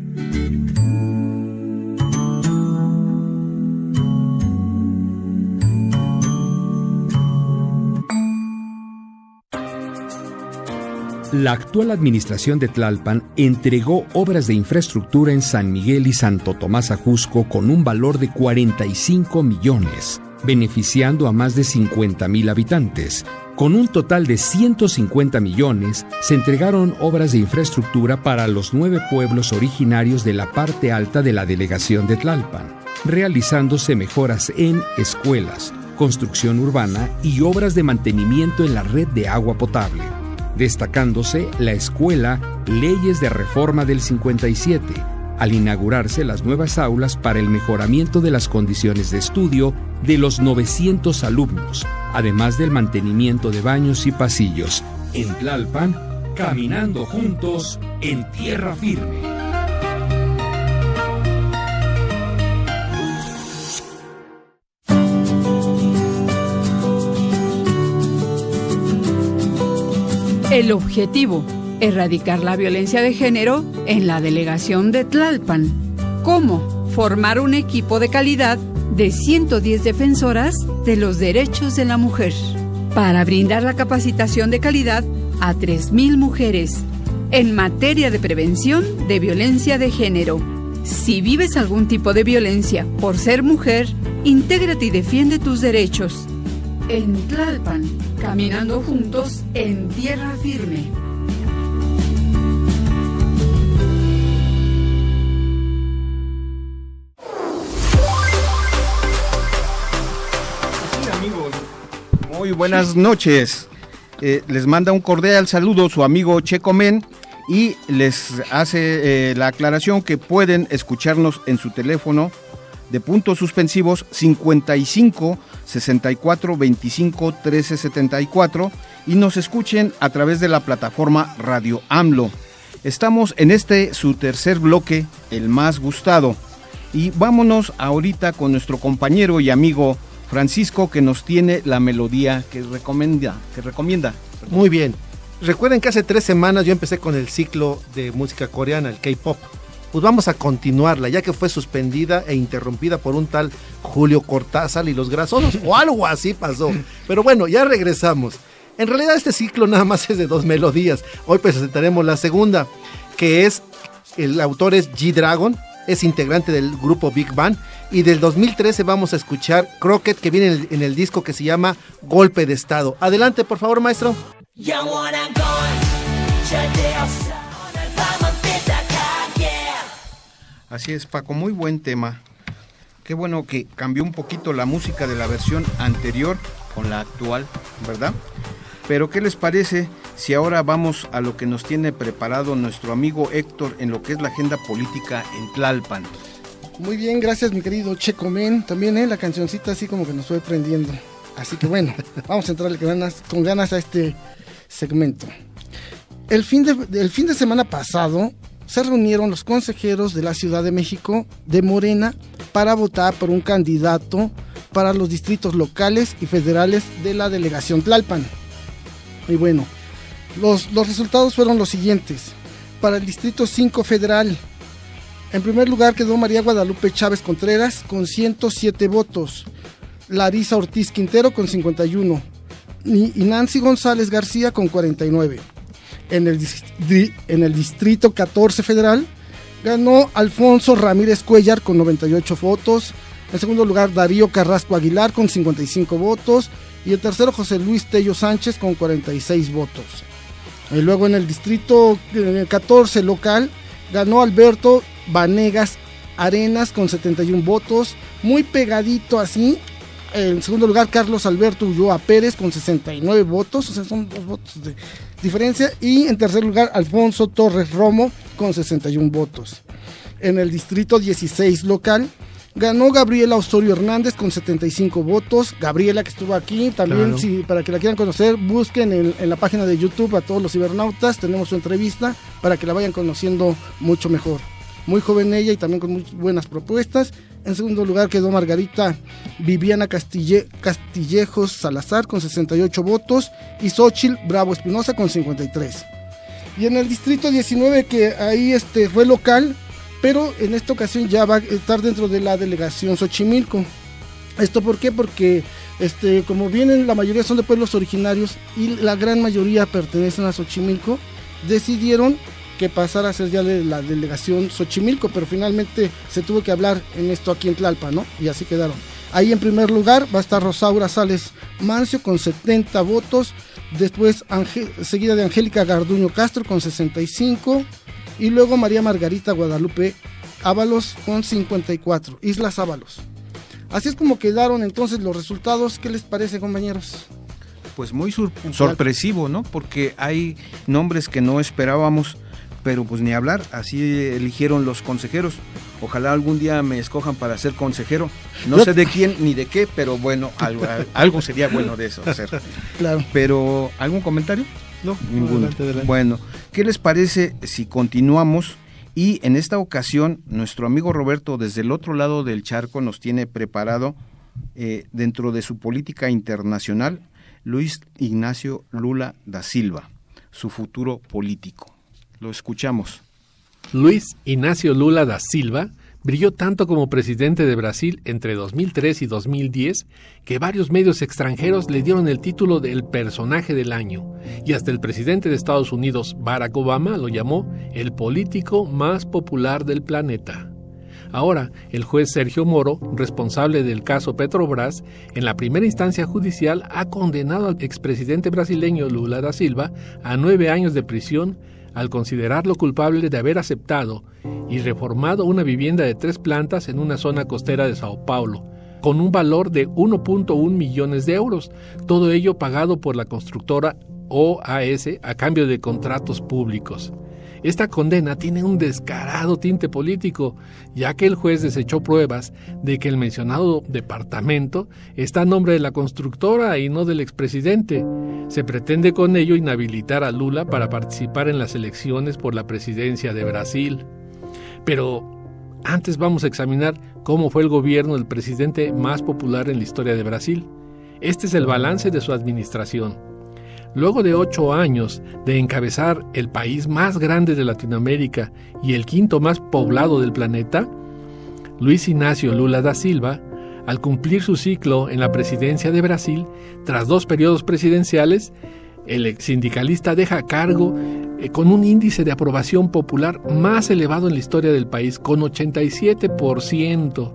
La actual administración de Tlalpan entregó obras de infraestructura en San Miguel y Santo Tomás Ajusco con un valor de 45 millones, beneficiando a más de 50,000 habitantes. Con un total de 150 millones, se entregaron obras de infraestructura para los 9 pueblos originarios de la parte alta de la delegación de Tlalpan, realizándose mejoras en escuelas, construcción urbana y obras de mantenimiento en la red de agua potable, destacándose la escuela Leyes de Reforma del 57, al inaugurarse las nuevas aulas para el mejoramiento de las condiciones de estudio de los 900 alumnos, además del mantenimiento de baños y pasillos. En Tlalpan, caminando juntos en tierra firme. El objetivo: erradicar la violencia de género en la delegación de Tlalpan. ¿Cómo? Formar un equipo de calidad de 110 defensoras de los derechos de la mujer, para brindar la capacitación de calidad a 3,000 mujeres en materia de prevención de violencia de género. Si vives algún tipo de violencia por ser mujer, intégrate y defiende tus derechos. En Tlalpan, caminando juntos en tierra firme. Sí, amigos, muy buenas noches. Les manda un cordial saludo su amigo Checo Men y les hace la aclaración que pueden escucharnos en su teléfono de puntos suspensivos 55 64 25 13 74 y nos escuchen a través de la plataforma Radio AMLO. Estamos en su tercer bloque, el más gustado, y vámonos ahorita con nuestro compañero y amigo Francisco, que nos tiene la melodía que recomienda. Muy bien. Recuerden que hace 3 semanas yo empecé con el ciclo de música coreana, el K-pop. Pues vamos a continuarla, ya que fue suspendida e interrumpida por un tal Julio Cortázar y los Grasosos, o algo así pasó. Pero bueno, ya regresamos. En realidad este ciclo nada más es de 2 melodías. Hoy presentaremos la segunda, que es, el autor es G-Dragon, es integrante del grupo Big Bang, y del 2013 vamos a escuchar Crockett, que viene en el disco que se llama Golpe de Estado. Adelante, por favor, maestro. Así es, Paco, muy buen tema. Qué bueno que cambió un poquito la música de la versión anterior con la actual, ¿verdad? Pero ¿qué les parece si ahora vamos a lo que nos tiene preparado nuestro amigo Héctor en lo que es la agenda política en Tlalpan? Muy bien, gracias mi querido Checo Men. También la cancioncita así como que nos fue prendiendo. Así que bueno, vamos a entrarle con ganas a este segmento. El fin de semana pasado se reunieron los consejeros de la Ciudad de México de Morena para votar por un candidato para los distritos locales y federales de la delegación Tlalpan. Y bueno, los resultados fueron los siguientes. Para el distrito 5 federal, en primer lugar quedó María Guadalupe Chávez Contreras con 107 votos, Larisa Ortiz Quintero con 51 y Nancy González García con 49. En el distrito 14 federal ganó Alfonso Ramírez Cuellar con 98 votos. En segundo lugar, Darío Carrasco Aguilar con 55 votos. Y el tercero, José Luis Tello Sánchez con 46 votos. Y luego en el distrito 14 local ganó Alberto Vanegas Arenas con 71 votos. Muy pegadito así En segundo lugar, Carlos Alberto Ulloa Pérez con 69 votos, o sea, son 2 votos de diferencia. Y en tercer lugar, Alfonso Torres Romo con 61 votos. En el distrito 16 local, ganó Gabriela Osorio Hernández con 75 votos. Gabriela, que estuvo aquí también, claro. Sí, para que la quieran conocer, busquen en la página de YouTube a todos los cibernautas. Tenemos su entrevista para que la vayan conociendo mucho mejor. Muy joven ella y también con muy buenas propuestas. En segundo lugar quedó Margarita Viviana Castillejos Salazar con 68 votos y Xóchitl Bravo Espinosa con 53. Y en el distrito 19, que ahí fue local, pero en esta ocasión ya va a estar dentro de la delegación Xochimilco. ¿Esto por qué? Porque como vienen, la mayoría son de pueblos originarios y la gran mayoría pertenecen a Xochimilco, decidieron que pasara a ser ya de la delegación Xochimilco, pero finalmente se tuvo que hablar en esto aquí en Tlalpan, ¿no? Y así quedaron. Ahí en primer lugar va a estar Rosaura Sales Mancio con 70 votos, después seguida de Angélica Garduño Castro con 65, y luego María Margarita Guadalupe Ábalos con 54, Islas Ábalos. Así es como quedaron entonces los resultados. ¿Qué les parece, compañeros? Pues muy sorpresivo, ¿no? Porque hay nombres que no esperábamos, pero pues ni hablar, así eligieron los consejeros. Ojalá algún día me escojan para ser consejero. No sé de quién ni de qué, pero bueno, algo sería bueno de eso hacer. Claro. Pero, ¿algún comentario? No, ninguno. Adelante. Bueno, ¿qué les parece si continuamos? Y en esta ocasión, nuestro amigo Roberto, desde el otro lado del charco, nos tiene preparado, dentro de su política internacional, Luis Ignacio Lula da Silva, su futuro político. Lo escuchamos. Luis Ignacio Lula da Silva brilló tanto como presidente de Brasil entre 2003 y 2010 que varios medios extranjeros le dieron el título de el personaje del año, y hasta el presidente de Estados Unidos, Barack Obama, lo llamó el político más popular del planeta. Ahora, el juez Sergio Moro, responsable del caso Petrobras, en la primera instancia judicial ha condenado al expresidente brasileño Lula da Silva a 9 años de prisión al considerarlo culpable de haber aceptado y reformado una vivienda de 3 plantas en una zona costera de Sao Paulo, con un valor de 1.1 millones de euros, todo ello pagado por la constructora OAS a cambio de contratos públicos. Esta condena tiene un descarado tinte político, ya que el juez desechó pruebas de que el mencionado departamento está a nombre de la constructora y no del expresidente. Se pretende con ello inhabilitar a Lula para participar en las elecciones por la presidencia de Brasil. Pero antes vamos a examinar cómo fue el gobierno del presidente más popular en la historia de Brasil. Este es el balance de su administración. Luego de 8 años de encabezar el país más grande de Latinoamérica y el 5º más poblado del planeta, Luis Ignacio Lula da Silva, al cumplir su ciclo en la presidencia de Brasil, tras 2 periodos presidenciales, el ex sindicalista deja cargo con un índice de aprobación popular más elevado en la historia del país, con 87%,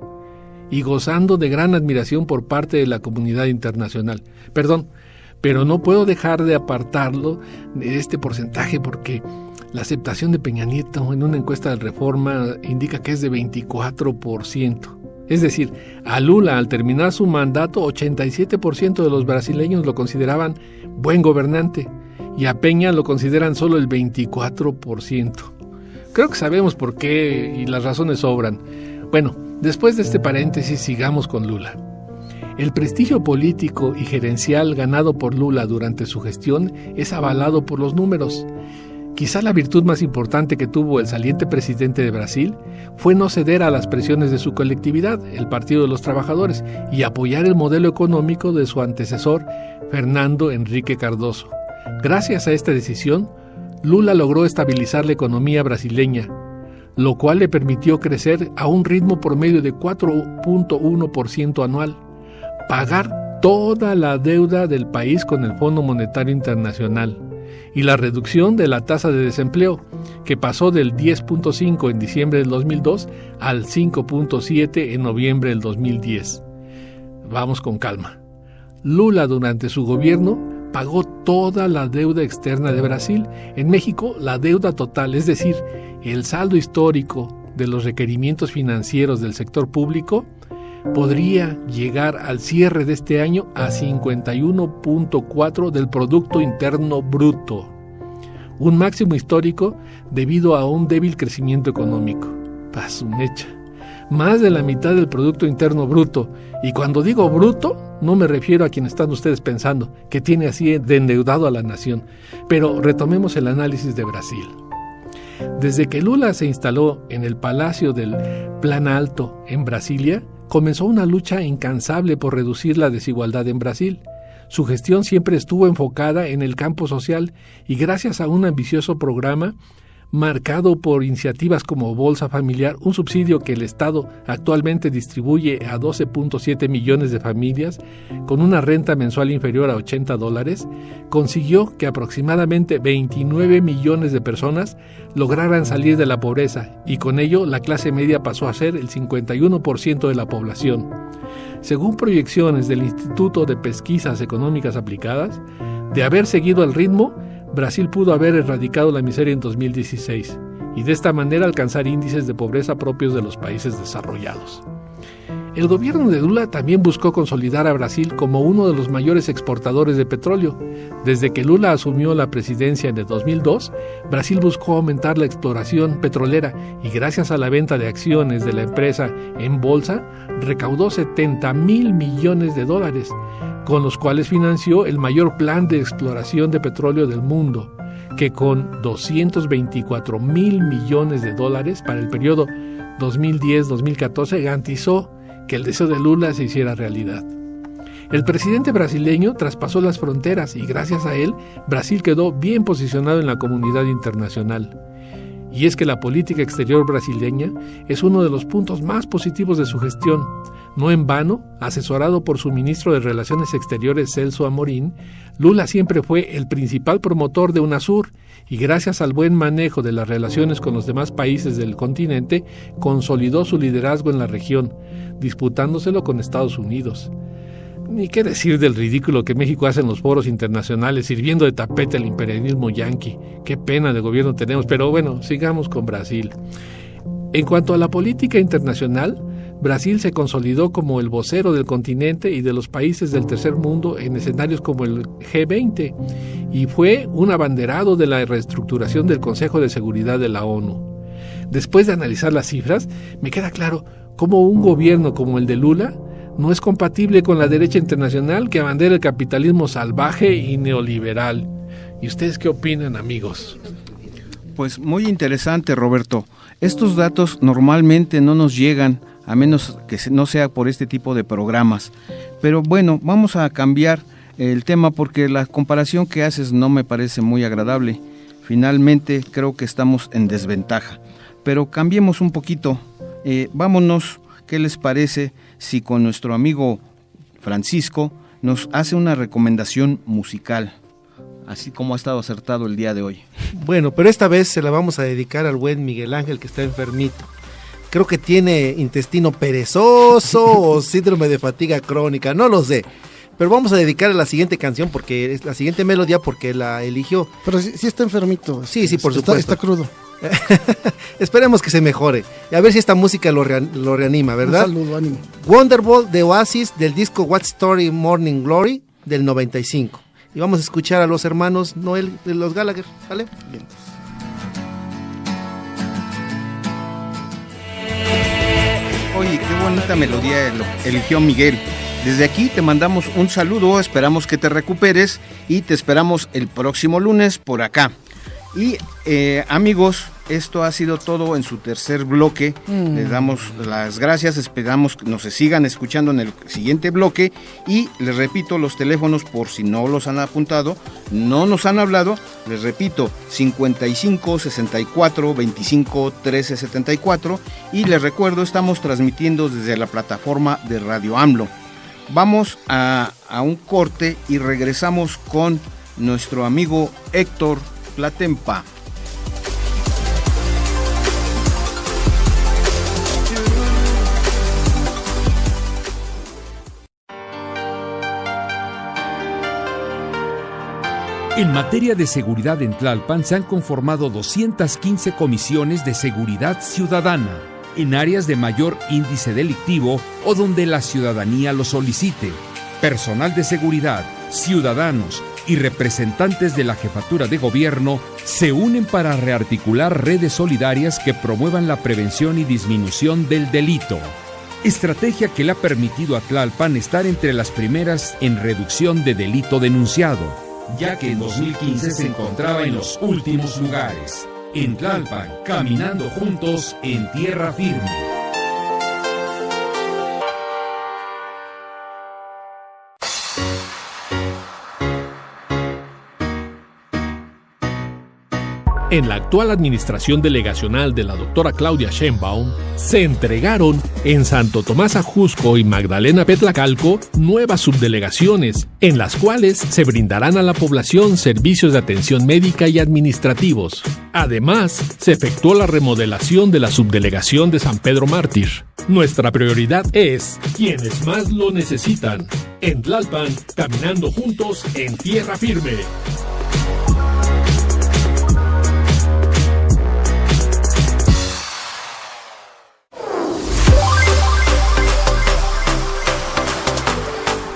y gozando de gran admiración por parte de la comunidad internacional. Pero no puedo dejar de apartarlo de este porcentaje porque la aceptación de Peña Nieto en una encuesta de Reforma indica que es de 24%. Es decir, a Lula, al terminar su mandato, 87% de los brasileños lo consideraban buen gobernante y a Peña lo consideran solo el 24%. Creo que sabemos por qué y las razones sobran. Bueno, después de este paréntesis, sigamos con Lula. El prestigio político y gerencial ganado por Lula durante su gestión es avalado por los números. Quizá la virtud más importante que tuvo el saliente presidente de Brasil fue no ceder a las presiones de su colectividad, el Partido de los Trabajadores, y apoyar el modelo económico de su antecesor, Fernando Henrique Cardoso. Gracias a esta decisión, Lula logró estabilizar la economía brasileña, lo cual le permitió crecer a un ritmo promedio de 4.1% anual, pagar toda la deuda del país con el Fondo Monetario Internacional y la reducción de la tasa de desempleo, que pasó del 10.5 en diciembre del 2002 al 5.7 en noviembre del 2010. Vamos con calma. Lula, durante su gobierno, pagó toda la deuda externa de Brasil. En México, la deuda total, es decir, el saldo histórico de los requerimientos financieros del sector público, podría llegar al cierre de este año a 51.4 del Producto Interno Bruto, un máximo histórico debido a un débil crecimiento económico. Pasumecha, más de la mitad del Producto Interno Bruto, y cuando digo bruto, no me refiero a quien están ustedes pensando, que tiene así de endeudado a la nación, pero retomemos el análisis de Brasil. Desde que Lula se instaló en el Palacio del Planalto en Brasilia, comenzó una lucha incansable por reducir la desigualdad en Brasil. Su gestión siempre estuvo enfocada en el campo social y gracias a un ambicioso programa marcado por iniciativas como Bolsa Familiar, un subsidio que el Estado actualmente distribuye a 12.7 millones de familias con una renta mensual inferior a $80, consiguió que aproximadamente 29 millones de personas lograran salir de la pobreza y con ello la clase media pasó a ser el 51% de la población. Según proyecciones del Instituto de Pesquisas Económicas Aplicadas, de haber seguido el ritmo, Brasil pudo haber erradicado la miseria en 2016 y de esta manera alcanzar índices de pobreza propios de los países desarrollados. El gobierno de Lula también buscó consolidar a Brasil como uno de los mayores exportadores de petróleo. Desde que Lula asumió la presidencia en el 2002, Brasil buscó aumentar la exploración petrolera y gracias a la venta de acciones de la empresa en bolsa, recaudó $70.000 millones, con los cuales financió el mayor plan de exploración de petróleo del mundo, que con $224.000 millones para el periodo 2010-2014 garantizó que el deseo de Lula se hiciera realidad. El presidente brasileño traspasó las fronteras y gracias a él, Brasil quedó bien posicionado en la comunidad internacional. Y es que la política exterior brasileña es uno de los puntos más positivos de su gestión. No en vano, asesorado por su ministro de Relaciones Exteriores Celso Amorim, Lula siempre fue el principal promotor de UNASUR y gracias al buen manejo de las relaciones con los demás países del continente, consolidó su liderazgo en la región, disputándoselo con Estados Unidos. Ni qué decir del ridículo que México hace en los foros internacionales, sirviendo de tapete al imperialismo yanqui. Qué pena de gobierno tenemos, pero bueno, sigamos con Brasil. En cuanto a la política internacional, Brasil se consolidó como el vocero del continente y de los países del tercer mundo en escenarios como el G20 y fue un abanderado de la reestructuración del Consejo de Seguridad de la ONU. Después de analizar las cifras, me queda claro cómo un gobierno como el de Lula no es compatible con la derecha internacional que abandera el capitalismo salvaje y neoliberal. ¿Y ustedes qué opinan, amigos? Pues muy interesante, Roberto. Estos datos normalmente no nos llegan, a menos que no sea por este tipo de programas. Pero bueno, vamos a cambiar el tema porque la comparación que haces no me parece muy agradable. Finalmente creo que estamos en desventaja. Pero cambiemos un poquito. Vámonos, ¿qué les parece si con nuestro amigo Francisco nos hace una recomendación musical? Así como ha estado acertado el día de hoy. Bueno, pero esta vez se la vamos a dedicar al buen Miguel Ángel, que está enfermito. Creo que tiene intestino perezoso o síndrome de fatiga crónica, no lo sé. Pero vamos a dedicarle la siguiente canción, porque es la siguiente melodía, porque la eligió. Pero sí está enfermito. Sí, por supuesto. Está crudo. Esperemos que se mejore. Y a ver si esta música lo reanima, ¿verdad? Un saludo, ánimo. Wonderwall de Oasis, del disco What Story Morning Glory, del 95. Y vamos a escuchar a los hermanos Noel de los Gallagher, ¿vale? Bien. Oye, qué bonita melodía eligió Miguel. Desde aquí te mandamos un saludo, esperamos que te recuperes y te esperamos el próximo lunes por acá. Y amigos, esto ha sido todo en su tercer bloque. Les damos las gracias, esperamos que nos sigan escuchando en el siguiente bloque. Y les repito los teléfonos por si no los han apuntado, no nos han hablado. Les repito, 55 64 25 13 74. Y les recuerdo, estamos transmitiendo desde la plataforma de Radio AMLO. Vamos a un corte y regresamos con nuestro amigo Héctor Platempa. En materia de seguridad en Tlalpan se han conformado 215 comisiones de seguridad ciudadana. en áreas de mayor índice delictivo o donde la ciudadanía lo solicite. Personal de seguridad, ciudadanos y representantes de la jefatura de gobierno se unen para rearticular redes solidarias que promuevan la prevención y disminución del delito. Estrategia que le ha permitido a Tlalpan estar entre las primeras en reducción de delito denunciado, ya que en 2015 se encontraba en los últimos lugares. En Tlalpan, caminando juntos en tierra firme. En la actual administración delegacional de la doctora Claudia Sheinbaum, se entregaron en Santo Tomás Ajusco y Magdalena Petlacalco nuevas subdelegaciones, en las cuales se brindarán a la población servicios de atención médica y administrativos. Además, se efectuó la remodelación de la subdelegación de San Pedro Mártir. Nuestra prioridad es quienes más lo necesitan. En Tlalpan, caminando juntos en tierra firme.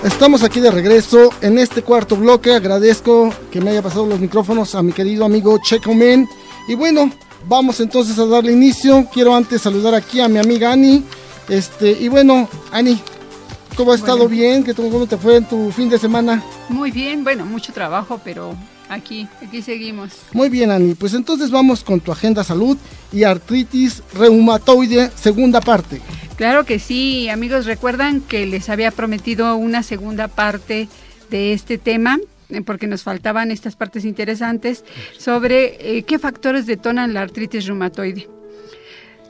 Estamos aquí de regreso en este cuarto bloque. Agradezco que me haya pasado los micrófonos a mi querido amigo Checo Men. Y bueno, vamos entonces a darle inicio. Quiero antes saludar aquí a mi amiga Ani. Y bueno, Ani, ¿cómo has estado? Bien? ¿Cómo te fue en tu fin de semana? Muy bien, bueno, mucho trabajo, pero aquí seguimos. Muy bien, Ani, pues entonces vamos con tu agenda salud y artritis reumatoide, segunda parte. Claro que sí, amigos, recuerdan que les había prometido una segunda parte de este tema, porque nos faltaban estas partes interesantes, sobre qué factores detonan la artritis reumatoide.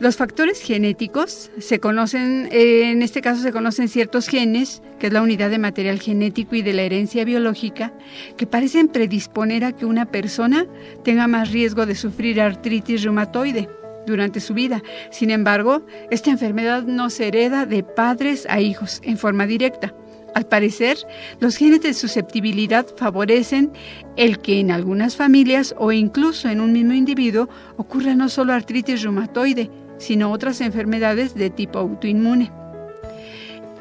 Los factores genéticos se conocen, en este caso se conocen ciertos genes, que es la unidad de material genético y de la herencia biológica, que parecen predisponer a que una persona tenga más riesgo de sufrir artritis reumatoide durante su vida. Sin embargo, esta enfermedad no se hereda de padres a hijos en forma directa. Al parecer, los genes de susceptibilidad favorecen el que en algunas familias o incluso en un mismo individuo ocurra no solo artritis reumatoide, sino otras enfermedades de tipo autoinmune.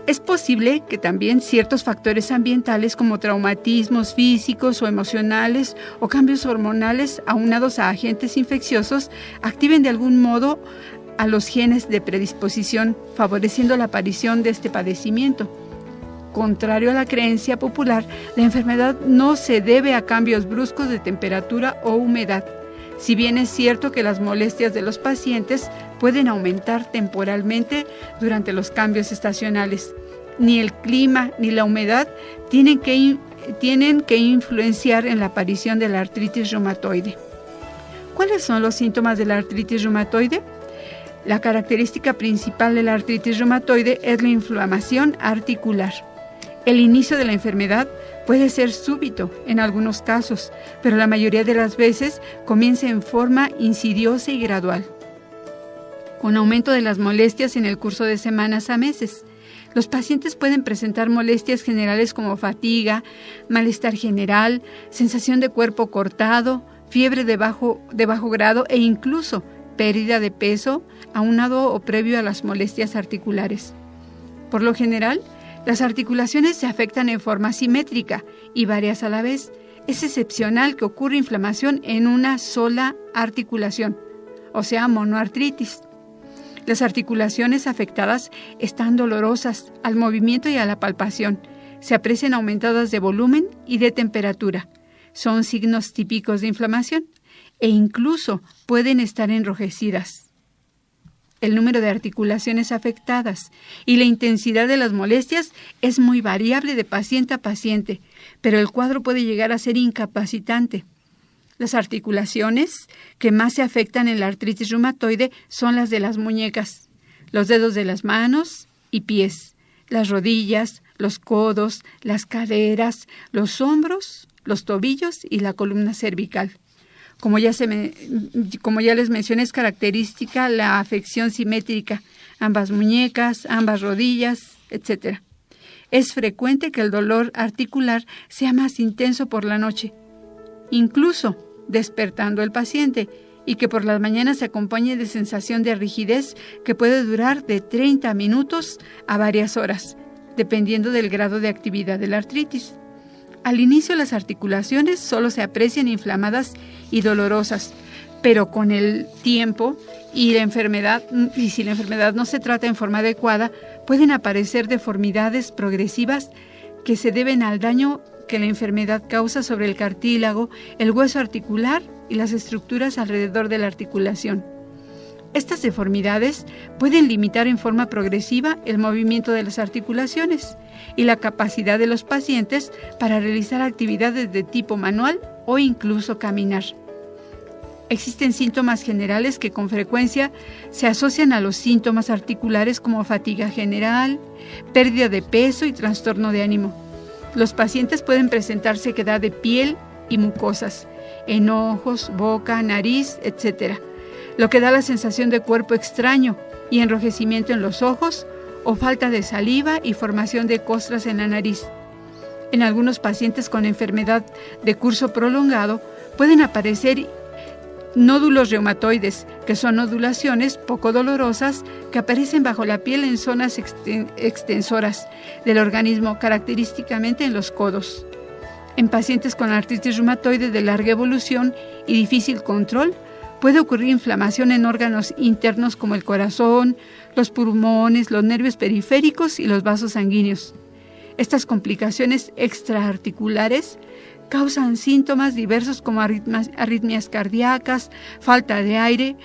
Es posible que también ciertos factores ambientales como traumatismos físicos o emocionales o cambios hormonales aunados a agentes infecciosos activen de algún modo a los genes de predisposición, favoreciendo la aparición de este padecimiento. Contrario a la creencia popular, la enfermedad no se debe a cambios bruscos de temperatura o humedad. Si bien es cierto que las molestias de los pacientes pueden aumentar temporalmente durante los cambios estacionales, ni el clima ni la humedad tienen que influenciar en la aparición de la artritis reumatoide. ¿Cuáles son los síntomas de la artritis reumatoide? La característica principal de la artritis reumatoide es la inflamación articular. El inicio de la enfermedad puede ser súbito en algunos casos, pero la mayoría de las veces comienza en forma insidiosa y gradual, con aumento de las molestias en el curso de semanas a meses. Los pacientes pueden presentar molestias generales como fatiga, malestar general, sensación de cuerpo cortado, fiebre de bajo grado e incluso pérdida de peso, aunado o previo a las molestias articulares. Por lo general, las articulaciones se afectan en forma simétrica y varias a la vez. Es excepcional que ocurra inflamación en una sola articulación, o sea, monoartritis. Las articulaciones afectadas están dolorosas al movimiento y a la palpación. Se aprecian aumentadas de volumen y de temperatura. Son signos típicos de inflamación e incluso pueden estar enrojecidas. El número de articulaciones afectadas y la intensidad de las molestias es muy variable de paciente a paciente, pero el cuadro puede llegar a ser incapacitante. Las articulaciones que más se afectan en la artritis reumatoide son las de las muñecas, los dedos de las manos y pies, las rodillas, los codos, las caderas, los hombros, los tobillos y la columna cervical. Como ya les mencioné, es característica la afección simétrica, ambas muñecas, ambas rodillas, etc. Es frecuente que el dolor articular sea más intenso por la noche, incluso despertando al paciente, y que por las mañanas se acompañe de sensación de rigidez que puede durar de 30 minutos a varias horas, dependiendo del grado de actividad de la artritis. Al inicio las articulaciones solo se aprecian inflamadas y dolorosas, pero con el tiempo y si la enfermedad no se trata en forma adecuada, pueden aparecer deformidades progresivas que se deben al daño que la enfermedad causa sobre el cartílago, el hueso articular y las estructuras alrededor de la articulación. Estas deformidades pueden limitar en forma progresiva el movimiento de las articulaciones y la capacidad de los pacientes para realizar actividades de tipo manual o incluso caminar. Existen síntomas generales que con frecuencia se asocian a los síntomas articulares como fatiga general, pérdida de peso y trastorno de ánimo. Los pacientes pueden presentar sequedad de piel y mucosas, en ojos, boca, nariz, etc., lo que da la sensación de cuerpo extraño y enrojecimiento en los ojos o falta de saliva y formación de costras en la nariz. En algunos pacientes con enfermedad de curso prolongado pueden aparecer nódulos reumatoides, que son nodulaciones poco dolorosas que aparecen bajo la piel en zonas extensoras del organismo, característicamente en los codos. En pacientes con artritis reumatoide de larga evolución y difícil control, puede ocurrir inflamación en órganos internos como el corazón, los pulmones, los nervios periféricos y los vasos sanguíneos. Estas complicaciones extraarticulares causan síntomas diversos como arritmias cardíacas, falta de aire,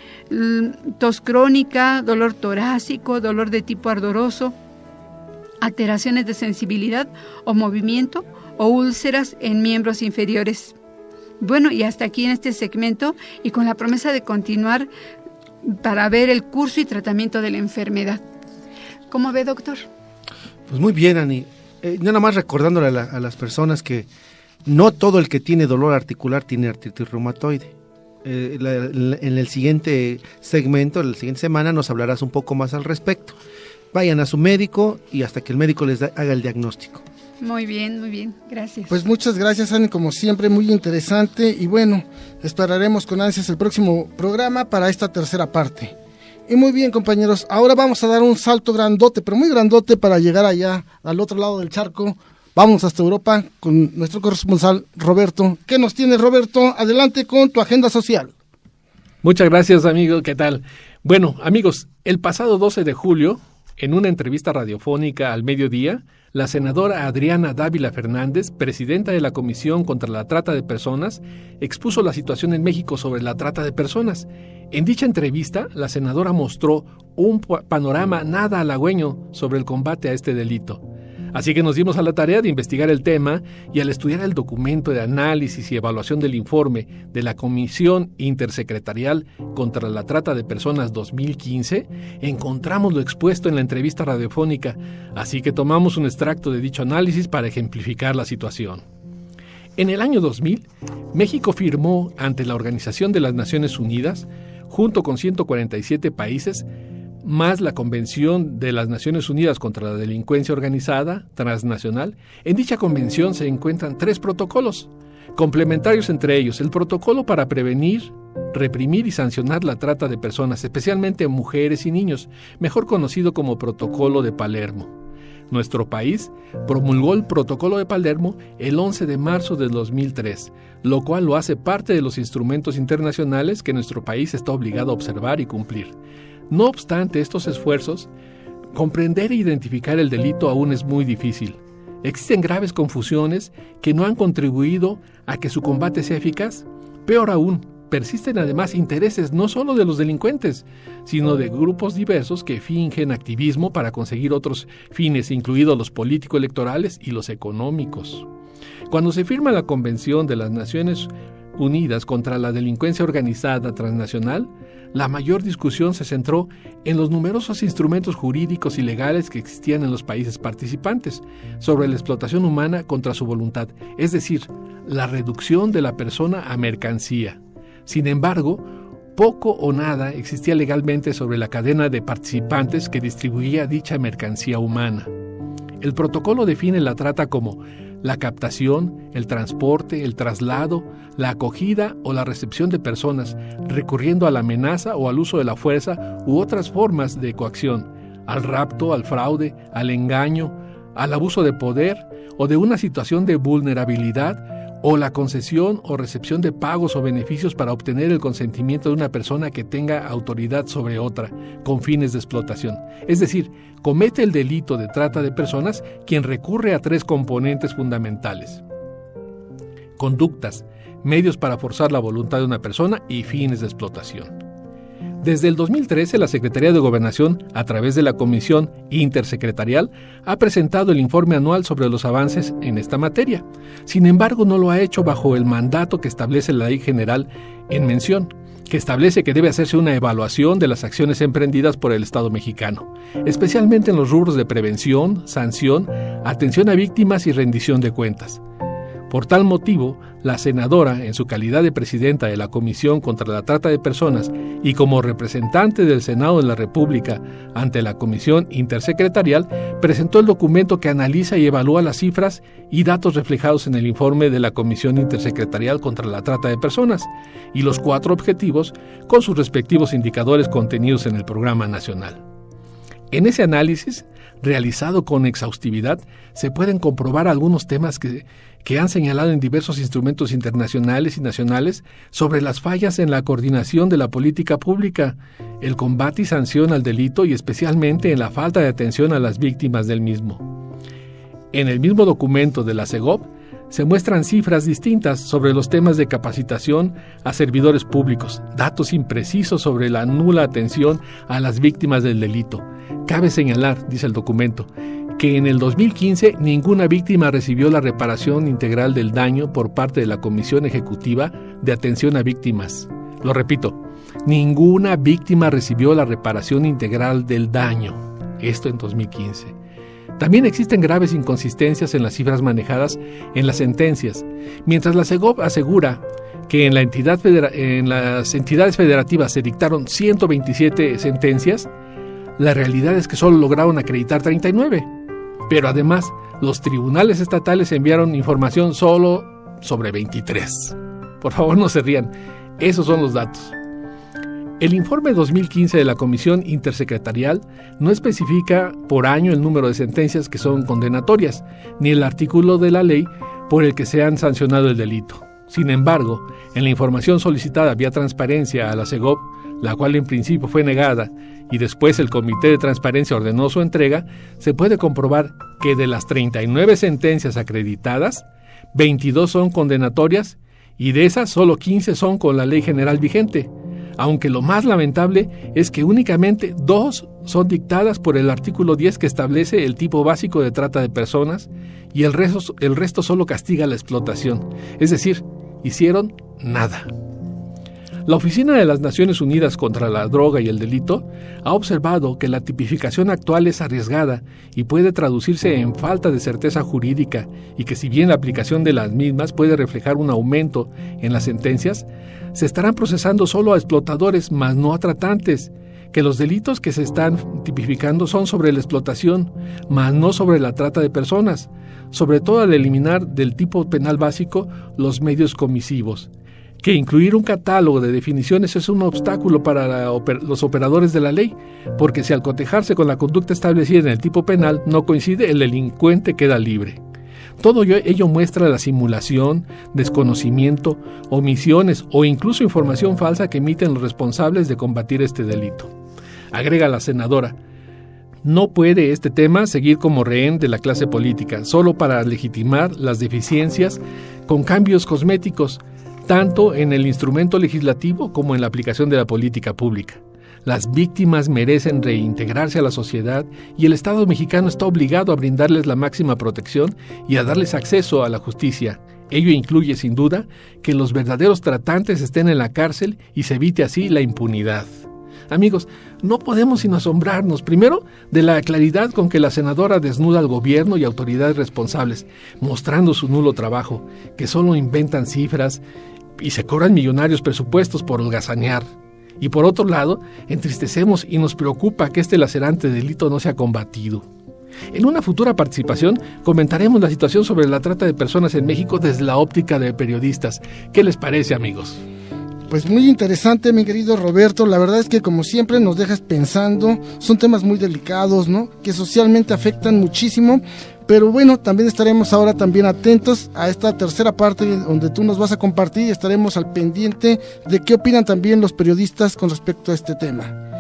tos crónica, dolor torácico, dolor de tipo ardoroso, alteraciones de sensibilidad o movimiento o úlceras en miembros inferiores. Bueno, y hasta aquí en este segmento y con la promesa de continuar para ver el curso y tratamiento de la enfermedad. ¿Cómo ve, doctor? Pues muy bien, Ani. Nada más recordándole a las personas que no todo el que tiene dolor articular tiene artritis reumatoide. En el siguiente segmento, en la siguiente semana, nos hablarás un poco más al respecto. Vayan a su médico y hasta que el médico les haga el diagnóstico. Muy bien, gracias. Pues muchas gracias, Ani, como siempre, muy interesante. Y bueno, esperaremos con ansias el próximo programa para esta tercera parte. Y muy bien, compañeros, ahora vamos a dar un salto grandote, pero muy grandote, para llegar allá, al otro lado del charco. Vamos hasta Europa con nuestro corresponsal Roberto. ¿Qué nos tiene, Roberto? Adelante con tu agenda social. Muchas gracias, amigo. ¿Qué tal? Bueno, amigos, el pasado 12 de julio, en una entrevista radiofónica al mediodía, la senadora Adriana Dávila Fernández, presidenta de la Comisión contra la Trata de Personas, expuso la situación en México sobre la trata de personas. En dicha entrevista, la senadora mostró un panorama nada halagüeño sobre el combate a este delito. Así que nos dimos a la tarea de investigar el tema y al estudiar el documento de análisis y evaluación del informe de la Comisión Intersecretarial contra la Trata de Personas 2015, encontramos lo expuesto en la entrevista radiofónica, así que tomamos un extracto de dicho análisis para ejemplificar la situación. En el año 2000, México firmó ante la Organización de las Naciones Unidas, junto con 147 países, más la Convención de las Naciones Unidas contra la Delincuencia Organizada Transnacional. En dicha convención se encuentran 3 protocolos, complementarios entre ellos: el protocolo para prevenir, reprimir y sancionar la trata de personas, especialmente mujeres y niños, mejor conocido como Protocolo de Palermo. Nuestro país promulgó el Protocolo de Palermo el 11 de marzo de 2003, lo cual lo hace parte de los instrumentos internacionales que nuestro país está obligado a observar y cumplir. No obstante estos esfuerzos, comprender e identificar el delito aún es muy difícil. Existen graves confusiones que no han contribuido a que su combate sea eficaz. Peor aún, persisten además intereses no solo de los delincuentes, sino de grupos diversos que fingen activismo para conseguir otros fines, incluidos los político-electorales y los económicos. Cuando se firma la Convención de las Naciones Unidas contra la Delincuencia Organizada Transnacional, la mayor discusión se centró en los numerosos instrumentos jurídicos y legales que existían en los países participantes sobre la explotación humana contra su voluntad, es decir, la reducción de la persona a mercancía. Sin embargo, poco o nada existía legalmente sobre la cadena de participantes que distribuía dicha mercancía humana. El protocolo define la trata como la captación, el transporte, el traslado, la acogida o la recepción de personas, recurriendo a la amenaza o al uso de la fuerza u otras formas de coacción, al rapto, al fraude, al engaño, al abuso de poder o de una situación de vulnerabilidad, o la concesión o recepción de pagos o beneficios para obtener el consentimiento de una persona que tenga autoridad sobre otra, con fines de explotación. Es decir, comete el delito de trata de personas quien recurre a 3 componentes fundamentales: conductas, medios para forzar la voluntad de una persona y fines de explotación. Desde el 2013, la Secretaría de Gobernación, a través de la Comisión Intersecretarial, ha presentado el informe anual sobre los avances en esta materia. Sin embargo, no lo ha hecho bajo el mandato que establece la Ley General en mención, que establece que debe hacerse una evaluación de las acciones emprendidas por el Estado mexicano, especialmente en los rubros de prevención, sanción, atención a víctimas y rendición de cuentas. Por tal motivo, la senadora, en su calidad de presidenta de la Comisión contra la Trata de Personas y como representante del Senado de la República ante la Comisión Intersecretarial, presentó el documento que analiza y evalúa las cifras y datos reflejados en el informe de la Comisión Intersecretarial contra la Trata de Personas y los 4 objetivos con sus respectivos indicadores contenidos en el Programa Nacional. En ese análisis, realizado con exhaustividad, se pueden comprobar algunos temas que han señalado en diversos instrumentos internacionales y nacionales sobre las fallas en la coordinación de la política pública, el combate y sanción al delito y especialmente en la falta de atención a las víctimas del mismo. En el mismo documento de la CEGOP se muestran cifras distintas sobre los temas de capacitación a servidores públicos, datos imprecisos sobre la nula atención a las víctimas del delito. Cabe señalar, dice el documento, que en el 2015 ninguna víctima recibió la reparación integral del daño por parte de la Comisión Ejecutiva de Atención a Víctimas. Lo repito, ninguna víctima recibió la reparación integral del daño. Esto en 2015. También existen graves inconsistencias en las cifras manejadas en las sentencias. Mientras la CEGOP asegura que en las entidades federativas se dictaron 127 sentencias, la realidad es que solo lograron acreditar 39. Pero además, los tribunales estatales enviaron información solo sobre 23. Por favor, no se rían. Esos son los datos. El informe 2015 de la Comisión Intersecretarial no especifica por año el número de sentencias que son condenatorias, ni el artículo de la ley por el que se han sancionado el delito. Sin embargo, en la información solicitada vía transparencia a la CEGOP, la cual en principio fue negada y después el Comité de Transparencia ordenó su entrega, se puede comprobar que de las 39 sentencias acreditadas, 22 son condenatorias y de esas solo 15 son con la ley general vigente, aunque lo más lamentable es que únicamente 2 son dictadas por el artículo 10 que establece el tipo básico de trata de personas y el resto solo castiga la explotación, es decir, hicieron nada. La Oficina de las Naciones Unidas contra la Droga y el Delito ha observado que la tipificación actual es arriesgada y puede traducirse en falta de certeza jurídica y que si bien la aplicación de las mismas puede reflejar un aumento en las sentencias, se estarán procesando solo a explotadores, más no a tratantes, que los delitos que se están tipificando son sobre la explotación, más no sobre la trata de personas, sobre todo al eliminar del tipo penal básico los medios comisivos, que incluir un catálogo de definiciones es un obstáculo para los operadores de la ley, porque si al cotejarse con la conducta establecida en el tipo penal no coincide, el delincuente queda libre. Todo ello muestra la simulación, desconocimiento, omisiones o incluso información falsa que emiten los responsables de combatir este delito. Agrega la senadora: no puede este tema seguir como rehén de la clase política, solo para legitimar las deficiencias con cambios cosméticos, tanto en el instrumento legislativo como en la aplicación de la política pública. Las víctimas merecen reintegrarse a la sociedad y el Estado mexicano está obligado a brindarles la máxima protección y a darles acceso a la justicia. Ello incluye, sin duda, que los verdaderos tratantes estén en la cárcel y se evite así la impunidad. Amigos, no podemos sino asombrarnos, primero, de la claridad con que la senadora desnuda al gobierno y autoridades responsables, mostrando su nulo trabajo, que solo inventan cifras y se cobran millonarios presupuestos por holgazanear. Y por otro lado, entristecemos y nos preocupa que este lacerante delito no sea combatido. En una futura participación comentaremos la situación sobre la trata de personas en México desde la óptica de periodistas. ¿Qué les parece, amigos? Pues muy interesante, mi querido Roberto. La verdad es que, como siempre, nos dejas pensando. Son temas muy delicados, ¿no? Que socialmente afectan muchísimo. Pero bueno, también estaremos ahora también atentos a esta tercera parte donde tú nos vas a compartir, y estaremos al pendiente de qué opinan también los periodistas con respecto a este tema.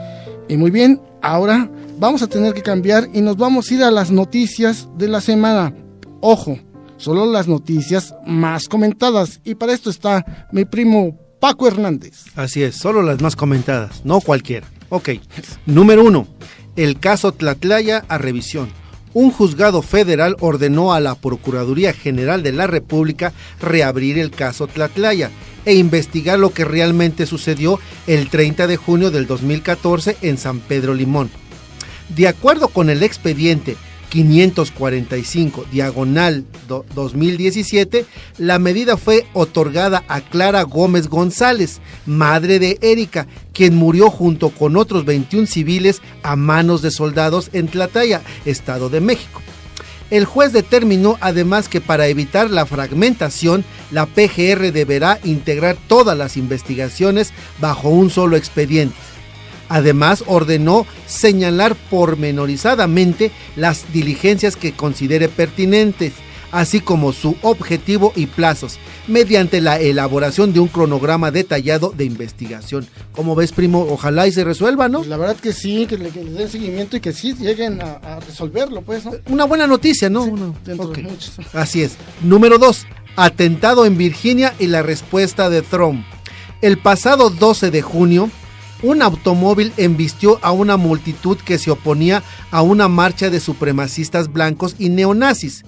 Y muy bien, ahora vamos a tener que cambiar y nos vamos a ir a las noticias de la semana. Ojo, solo las noticias más comentadas. Y para esto está mi primo Paco Hernández. Así es, solo las más comentadas, no cualquiera. Ok, número 1, el caso Tlatlaya a revisión. Un juzgado federal ordenó a la Procuraduría General de la República reabrir el caso Tlatlaya e investigar lo que realmente sucedió el 30 de junio del 2014 en San Pedro Limón. De acuerdo con el expediente 545/2017, la medida fue otorgada a Clara Gómez González, madre de Erika, quien murió junto con otros 21 civiles a manos de soldados en Tlatlaya, Estado de México. El juez determinó además que para evitar la fragmentación, la PGR deberá integrar todas las investigaciones bajo un solo expediente. Además, ordenó señalar pormenorizadamente las diligencias que considere pertinentes, así como su objetivo y plazos, mediante la elaboración de un cronograma detallado de investigación. ¿Cómo ves, primo? Ojalá y se resuelva, ¿no? La verdad que sí, que le den seguimiento y que sí lleguen a resolverlo, pues, ¿no? Una buena noticia, ¿no? Sí, okay. Así es. Número 2, atentado en Virginia y la respuesta de Trump. El pasado 12 de junio, un automóvil embistió a una multitud que se oponía a una marcha de supremacistas blancos y neonazis,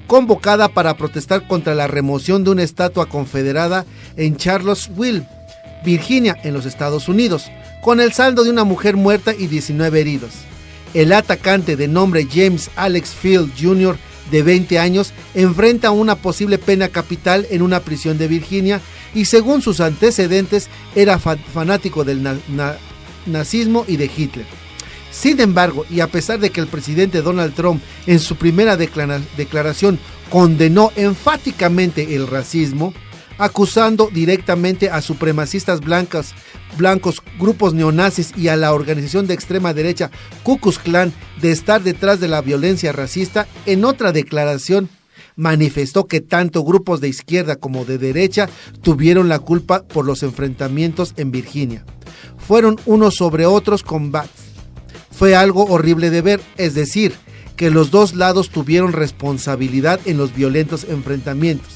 convocada para protestar contra la remoción de una estatua confederada en Charlottesville, Virginia, en los Estados Unidos, con el saldo de una mujer muerta y 19 heridos. El atacante, de nombre James Alex Field Jr., de 20 años, enfrenta una posible pena capital en una prisión de Virginia y, según sus antecedentes, era fanático del nazismo y de Hitler. Sin embargo, y a pesar de que el presidente Donald Trump en su primera declaración condenó enfáticamente el racismo, acusando directamente a supremacistas blancos, grupos neonazis y a la organización de extrema derecha Ku Klux Klan de estar detrás de la violencia racista, en otra declaración manifestó que tanto grupos de izquierda como de derecha tuvieron la culpa por los enfrentamientos en Virginia. Fueron unos sobre otros combates. Fue algo horrible de ver, es decir, que los dos lados tuvieron responsabilidad en los violentos enfrentamientos.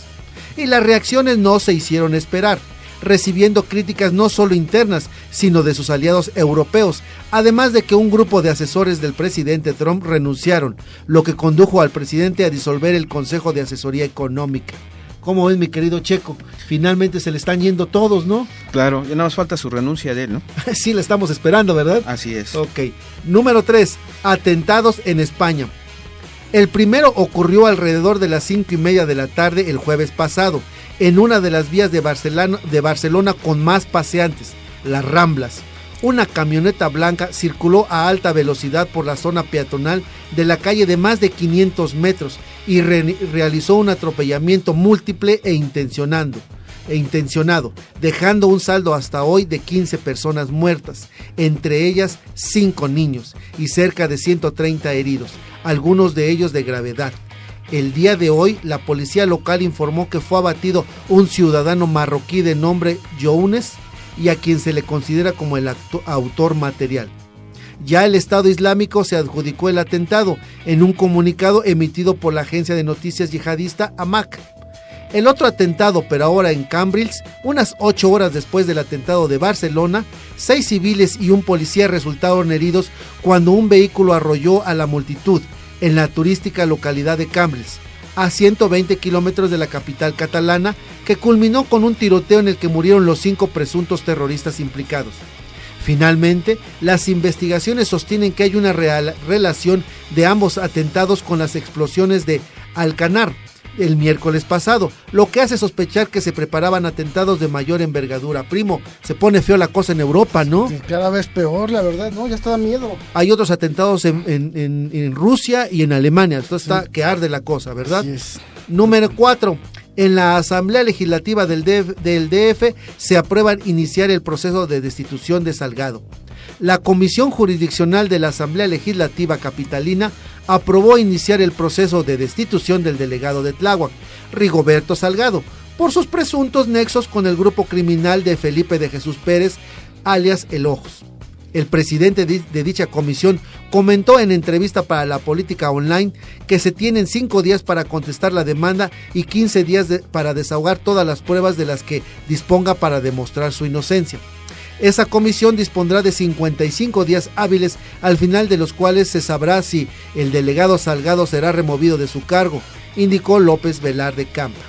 Y las reacciones no se hicieron esperar, recibiendo críticas no solo internas, sino de sus aliados europeos, además de que un grupo de asesores del presidente Trump renunciaron, lo que condujo al presidente a disolver el Consejo de Asesoría Económica. ¿Cómo ves, mi querido Checo? Finalmente se le están yendo todos, ¿no? Claro, ya nada más falta su renuncia de él, ¿no? Sí, la estamos esperando, ¿verdad? Así es. Ok. Número 3. Atentados en España. El primero ocurrió alrededor de las 5:30 de la tarde el jueves pasado, en una de las vías de Barcelona con más paseantes, las Ramblas. Una camioneta blanca circuló a alta velocidad por la zona peatonal de la calle de más de 500 metros y realizó un atropellamiento múltiple e intencionado, dejando un saldo hasta hoy de 15 personas muertas, entre ellas 5 niños y cerca de 130 heridos, algunos de ellos de gravedad. El día de hoy, la policía local informó que fue abatido un ciudadano marroquí de nombre Younes y a quien se le considera como el autor material. Ya el Estado Islámico se adjudicó el atentado en un comunicado emitido por la agencia de noticias yihadista Amaq. El otro atentado, pero ahora en Cambrils, unas 8 horas después del atentado de Barcelona, 6 civiles y un policía resultaron heridos cuando un vehículo arrolló a la multitud en la turística localidad de Cambrils, a 120 kilómetros de la capital catalana, que culminó con un tiroteo en el que murieron los 5 presuntos terroristas implicados. Finalmente, las investigaciones sostienen que hay una relación de ambos atentados con las explosiones de Alcanar, el miércoles pasado, lo que hace sospechar que se preparaban atentados de mayor envergadura. Primo, se pone feo la cosa en Europa, ¿no? Cada vez peor, la verdad, ¿no? Ya está da miedo. Hay otros atentados en Rusia y en Alemania, esto está que arde la cosa, ¿verdad? Así es. Número 4. En la Asamblea Legislativa del DF se aprueba iniciar el proceso de destitución de Salgado. La Comisión Jurisdiccional de la Asamblea Legislativa Capitalina aprobó iniciar el proceso de destitución del delegado de Tláhuac, Rigoberto Salgado, por sus presuntos nexos con el grupo criminal de Felipe de Jesús Pérez, alias El Ojos. El presidente de dicha comisión comentó en entrevista para La Política Online que se tienen 5 días para contestar la demanda y 15 días para desahogar todas las pruebas de las que disponga para demostrar su inocencia. Esa comisión dispondrá de 55 días hábiles, al final de los cuales se sabrá si el delegado Salgado será removido de su cargo, indicó López Velarde Campa.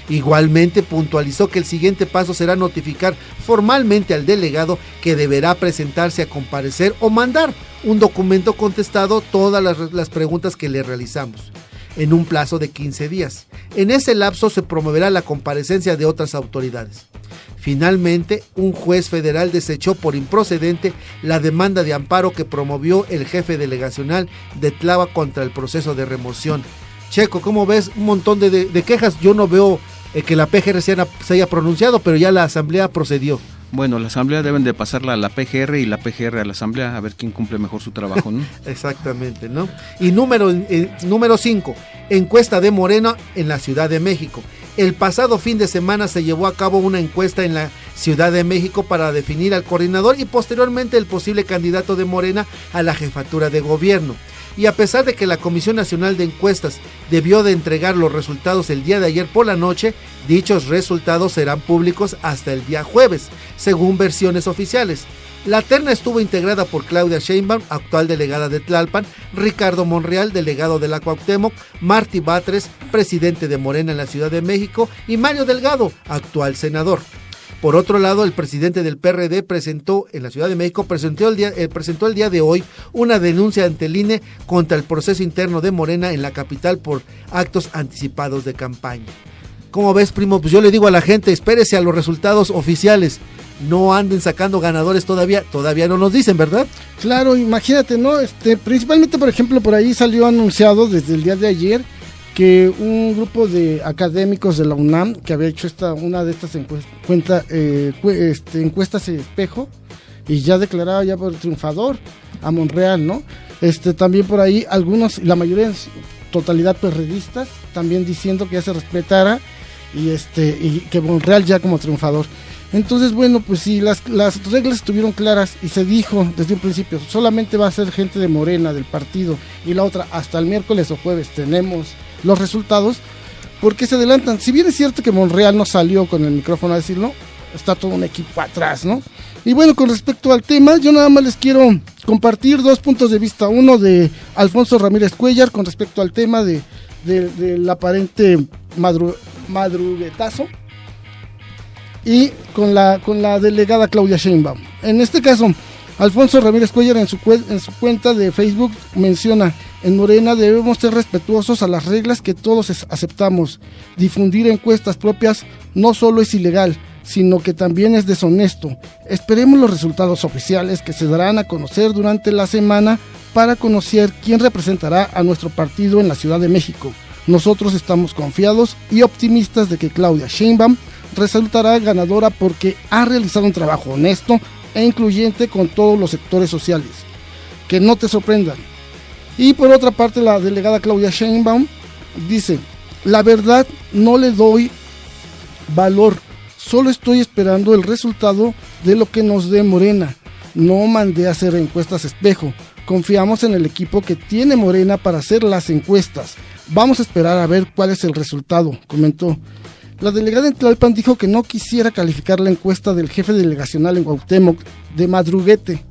Igualmente puntualizó que el siguiente paso será notificar formalmente al delegado que deberá presentarse a comparecer o mandar un documento contestado todas las preguntas que le realizamos, en un plazo de 15 días. En ese lapso se promoverá la comparecencia de otras autoridades. Finalmente, un juez federal desechó por improcedente la demanda de amparo que promovió el jefe delegacional de Tláhuac contra el proceso de remoción. Checo, ¿cómo ves? Un montón de quejas. Yo no veo que la PGR se haya pronunciado, pero ya la asamblea procedió. Bueno, la asamblea deben de pasarla a la PGR y la PGR a la asamblea, a ver quién cumple mejor su trabajo, ¿no? Exactamente, ¿no? Y número 5, encuesta de Morena en la Ciudad de México. El pasado fin de semana se llevó a cabo una encuesta en la Ciudad de México para definir al coordinador y posteriormente el posible candidato de Morena a la jefatura de gobierno. Y a pesar de que la Comisión Nacional de Encuestas debió de entregar los resultados el día de ayer por la noche, dichos resultados serán públicos hasta el día jueves, según versiones oficiales. La terna estuvo integrada por Claudia Sheinbaum, actual delegada de Tlalpan, Ricardo Monreal, delegado de la Cuauhtémoc, Martí Batres, presidente de Morena en la Ciudad de México, y Mario Delgado, actual senador. Por otro lado, el presidente del PRD presentó en la Ciudad de México, presentó el día de hoy una denuncia ante el INE contra el proceso interno de Morena en la capital por actos anticipados de campaña. ¿Cómo ves, primo? Pues yo le digo a la gente, espérese a los resultados oficiales. No anden sacando ganadores todavía no nos dicen, ¿verdad? Claro, imagínate, ¿no? Principalmente, por ejemplo, por ahí salió anunciado desde el día de ayer que un grupo de académicos de la UNAM, que había hecho una de estas encuestas espejo, y ya declaraba ya por triunfador a Monreal, ¿no? También por ahí algunos, la mayoría en totalidad perredistas, también diciendo que ya se respetara y que Monreal ya como triunfador. Entonces, bueno, pues si las reglas estuvieron claras y se dijo desde un principio, solamente va a ser gente de Morena, del partido, y la otra, hasta el miércoles o jueves tenemos los resultados, ¿por qué se adelantan? Si bien es cierto que Monreal no salió con el micrófono a decirlo, está todo un equipo atrás, ¿no? Y bueno, con respecto al tema, yo nada más les quiero compartir 2 puntos de vista. Uno de Alfonso Ramírez Cuellar con respecto al tema del aparente madruguetazo, y con la delegada Claudia Sheinbaum. En este caso, Alfonso Ramírez Cuellar en su cuenta de Facebook menciona: en Morena debemos ser respetuosos a las reglas que todos aceptamos. Difundir encuestas propias no solo es ilegal, sino que también es deshonesto. Esperemos los resultados oficiales que se darán a conocer durante la semana para conocer quién representará a nuestro partido en la Ciudad de México. Nosotros estamos confiados y optimistas de que Claudia Sheinbaum resultará ganadora porque ha realizado un trabajo honesto e incluyente con todos los sectores sociales. Que no te sorprendan. Y por otra parte, la delegada Claudia Sheinbaum dice: la verdad no le doy valor, solo estoy esperando el resultado de lo que nos dé Morena. No mandé a hacer encuestas espejo, confiamos en el equipo que tiene Morena para hacer las encuestas. Vamos a esperar a ver cuál es el resultado, comentó. La delegada en Tlalpan dijo que no quisiera calificar la encuesta del jefe delegacional en Cuauhtémoc de madruguete,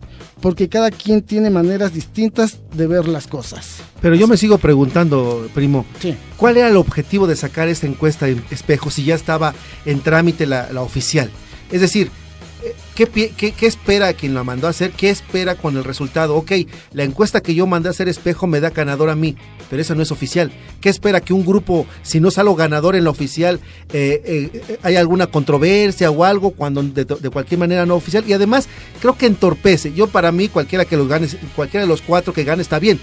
porque cada quien tiene maneras distintas de ver las cosas. Pero yo me sigo preguntando, primo, sí, ¿cuál era el objetivo de sacar esta encuesta en espejo si ya estaba en trámite la oficial? Es decir, ¿Qué espera quien la mandó a hacer? ¿Qué espera con el resultado? Ok, la encuesta que yo mandé a hacer Espejo me da ganador a mí, pero esa no es oficial. ¿Qué espera que un grupo, si no salgo ganador en la oficial, hay alguna controversia o algo, cuando de cualquier manera no oficial? Y además, creo que entorpece. Yo, para mí, cualquiera que los gane, cualquiera de los 4 que gane está bien,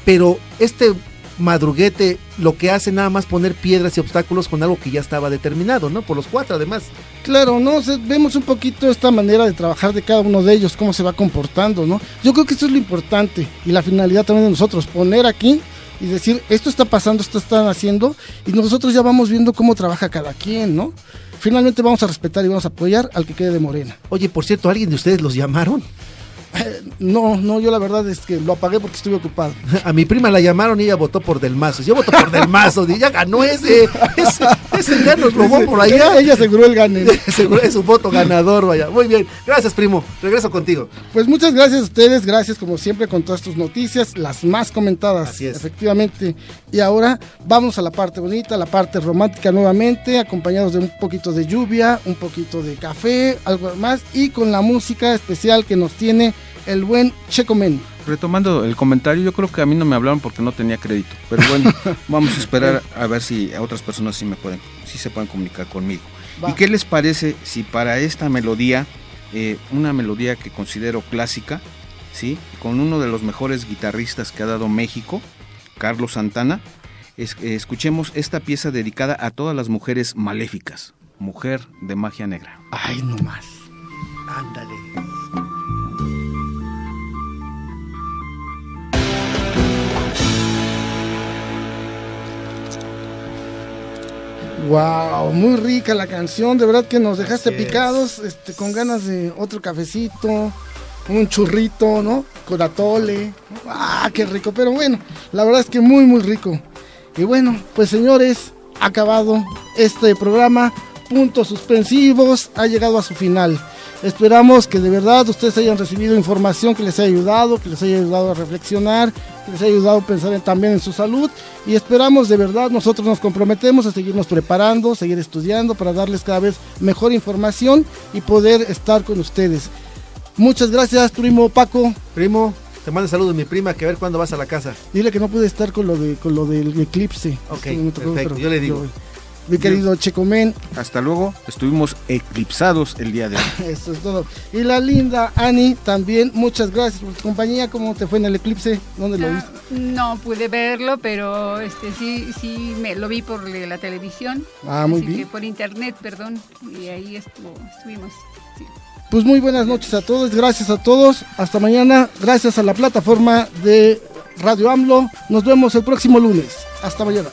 pero este madruguete lo que hace nada más poner piedras y obstáculos con algo que ya estaba determinado, ¿no? Por los 4 además. Claro, ¿no? O sea, vemos un poquito esta manera de trabajar de cada uno de ellos, cómo se va comportando, ¿no? Yo creo que eso es lo importante y la finalidad también de nosotros, poner aquí y decir, esto está pasando, esto están haciendo, y nosotros ya vamos viendo cómo trabaja cada quien, ¿no? Finalmente vamos a respetar y vamos a apoyar al que quede de Morena. Oye, por cierto, ¿alguien de ustedes los llamaron? No, yo la verdad es que lo apagué porque estuve ocupado. A mi prima la llamaron y ella votó por Del Mazo. Yo voto por Del Mazo, y ya ganó ese ya nos robó por allá. Ella aseguró el gane. Seguro es un voto ganador, vaya. Muy bien, gracias, primo, regreso contigo. Pues muchas gracias a ustedes, gracias como siempre con todas tus noticias, las más comentadas. Así es. Efectivamente. Y ahora vamos a la parte bonita, la parte romántica nuevamente, acompañados de un poquito de lluvia, un poquito de café, algo más, y con la música especial que nos tiene el buen Checomen. Retomando el comentario, yo creo que a mí no me hablaron porque no tenía crédito, pero bueno, vamos a esperar a ver si a otras personas sí se pueden comunicar conmigo. Va. ¿Y qué les parece si para esta melodía, una melodía que considero clásica, ¿sí? Con uno de los mejores guitarristas que ha dado México, Carlos Santana, escuchemos esta pieza dedicada a todas las mujeres maléficas, Mujer de Magia Negra? Ay, no más. Ándale. Wow, muy rica la canción, de verdad que nos dejaste picados, con ganas de otro cafecito, un churrito, ¿no? Con atole. Ah, qué rico, pero bueno, la verdad es que muy, muy rico. Y bueno, pues señores, acabado este programa, puntos suspensivos, ha llegado a su final. Esperamos que de verdad ustedes hayan recibido información que les haya ayudado, a reflexionar, que les haya ayudado a pensar también en su salud, y esperamos de verdad, nosotros nos comprometemos a seguirnos preparando, seguir estudiando para darles cada vez mejor información y poder estar con ustedes. Muchas gracias, primo Paco. Primo, te mando saludos mi prima, que a ver cuándo vas a la casa. Dile que no pude estar con lo del eclipse. Ok, perfecto, yo le digo. Mi querido Checomen. Hasta luego, estuvimos eclipsados el día de hoy. Eso es todo. Y la linda Ani, también muchas gracias por tu compañía. ¿Cómo te fue en el eclipse? ¿Dónde lo viste? No pude verlo, pero sí lo vi por la televisión. Muy bien. Por internet, perdón. Y ahí estuvimos. Sí. Pues muy buenas noches a todos, gracias a todos. Hasta mañana, gracias a la plataforma de Radio AMLO. Nos vemos el próximo lunes. Hasta mañana.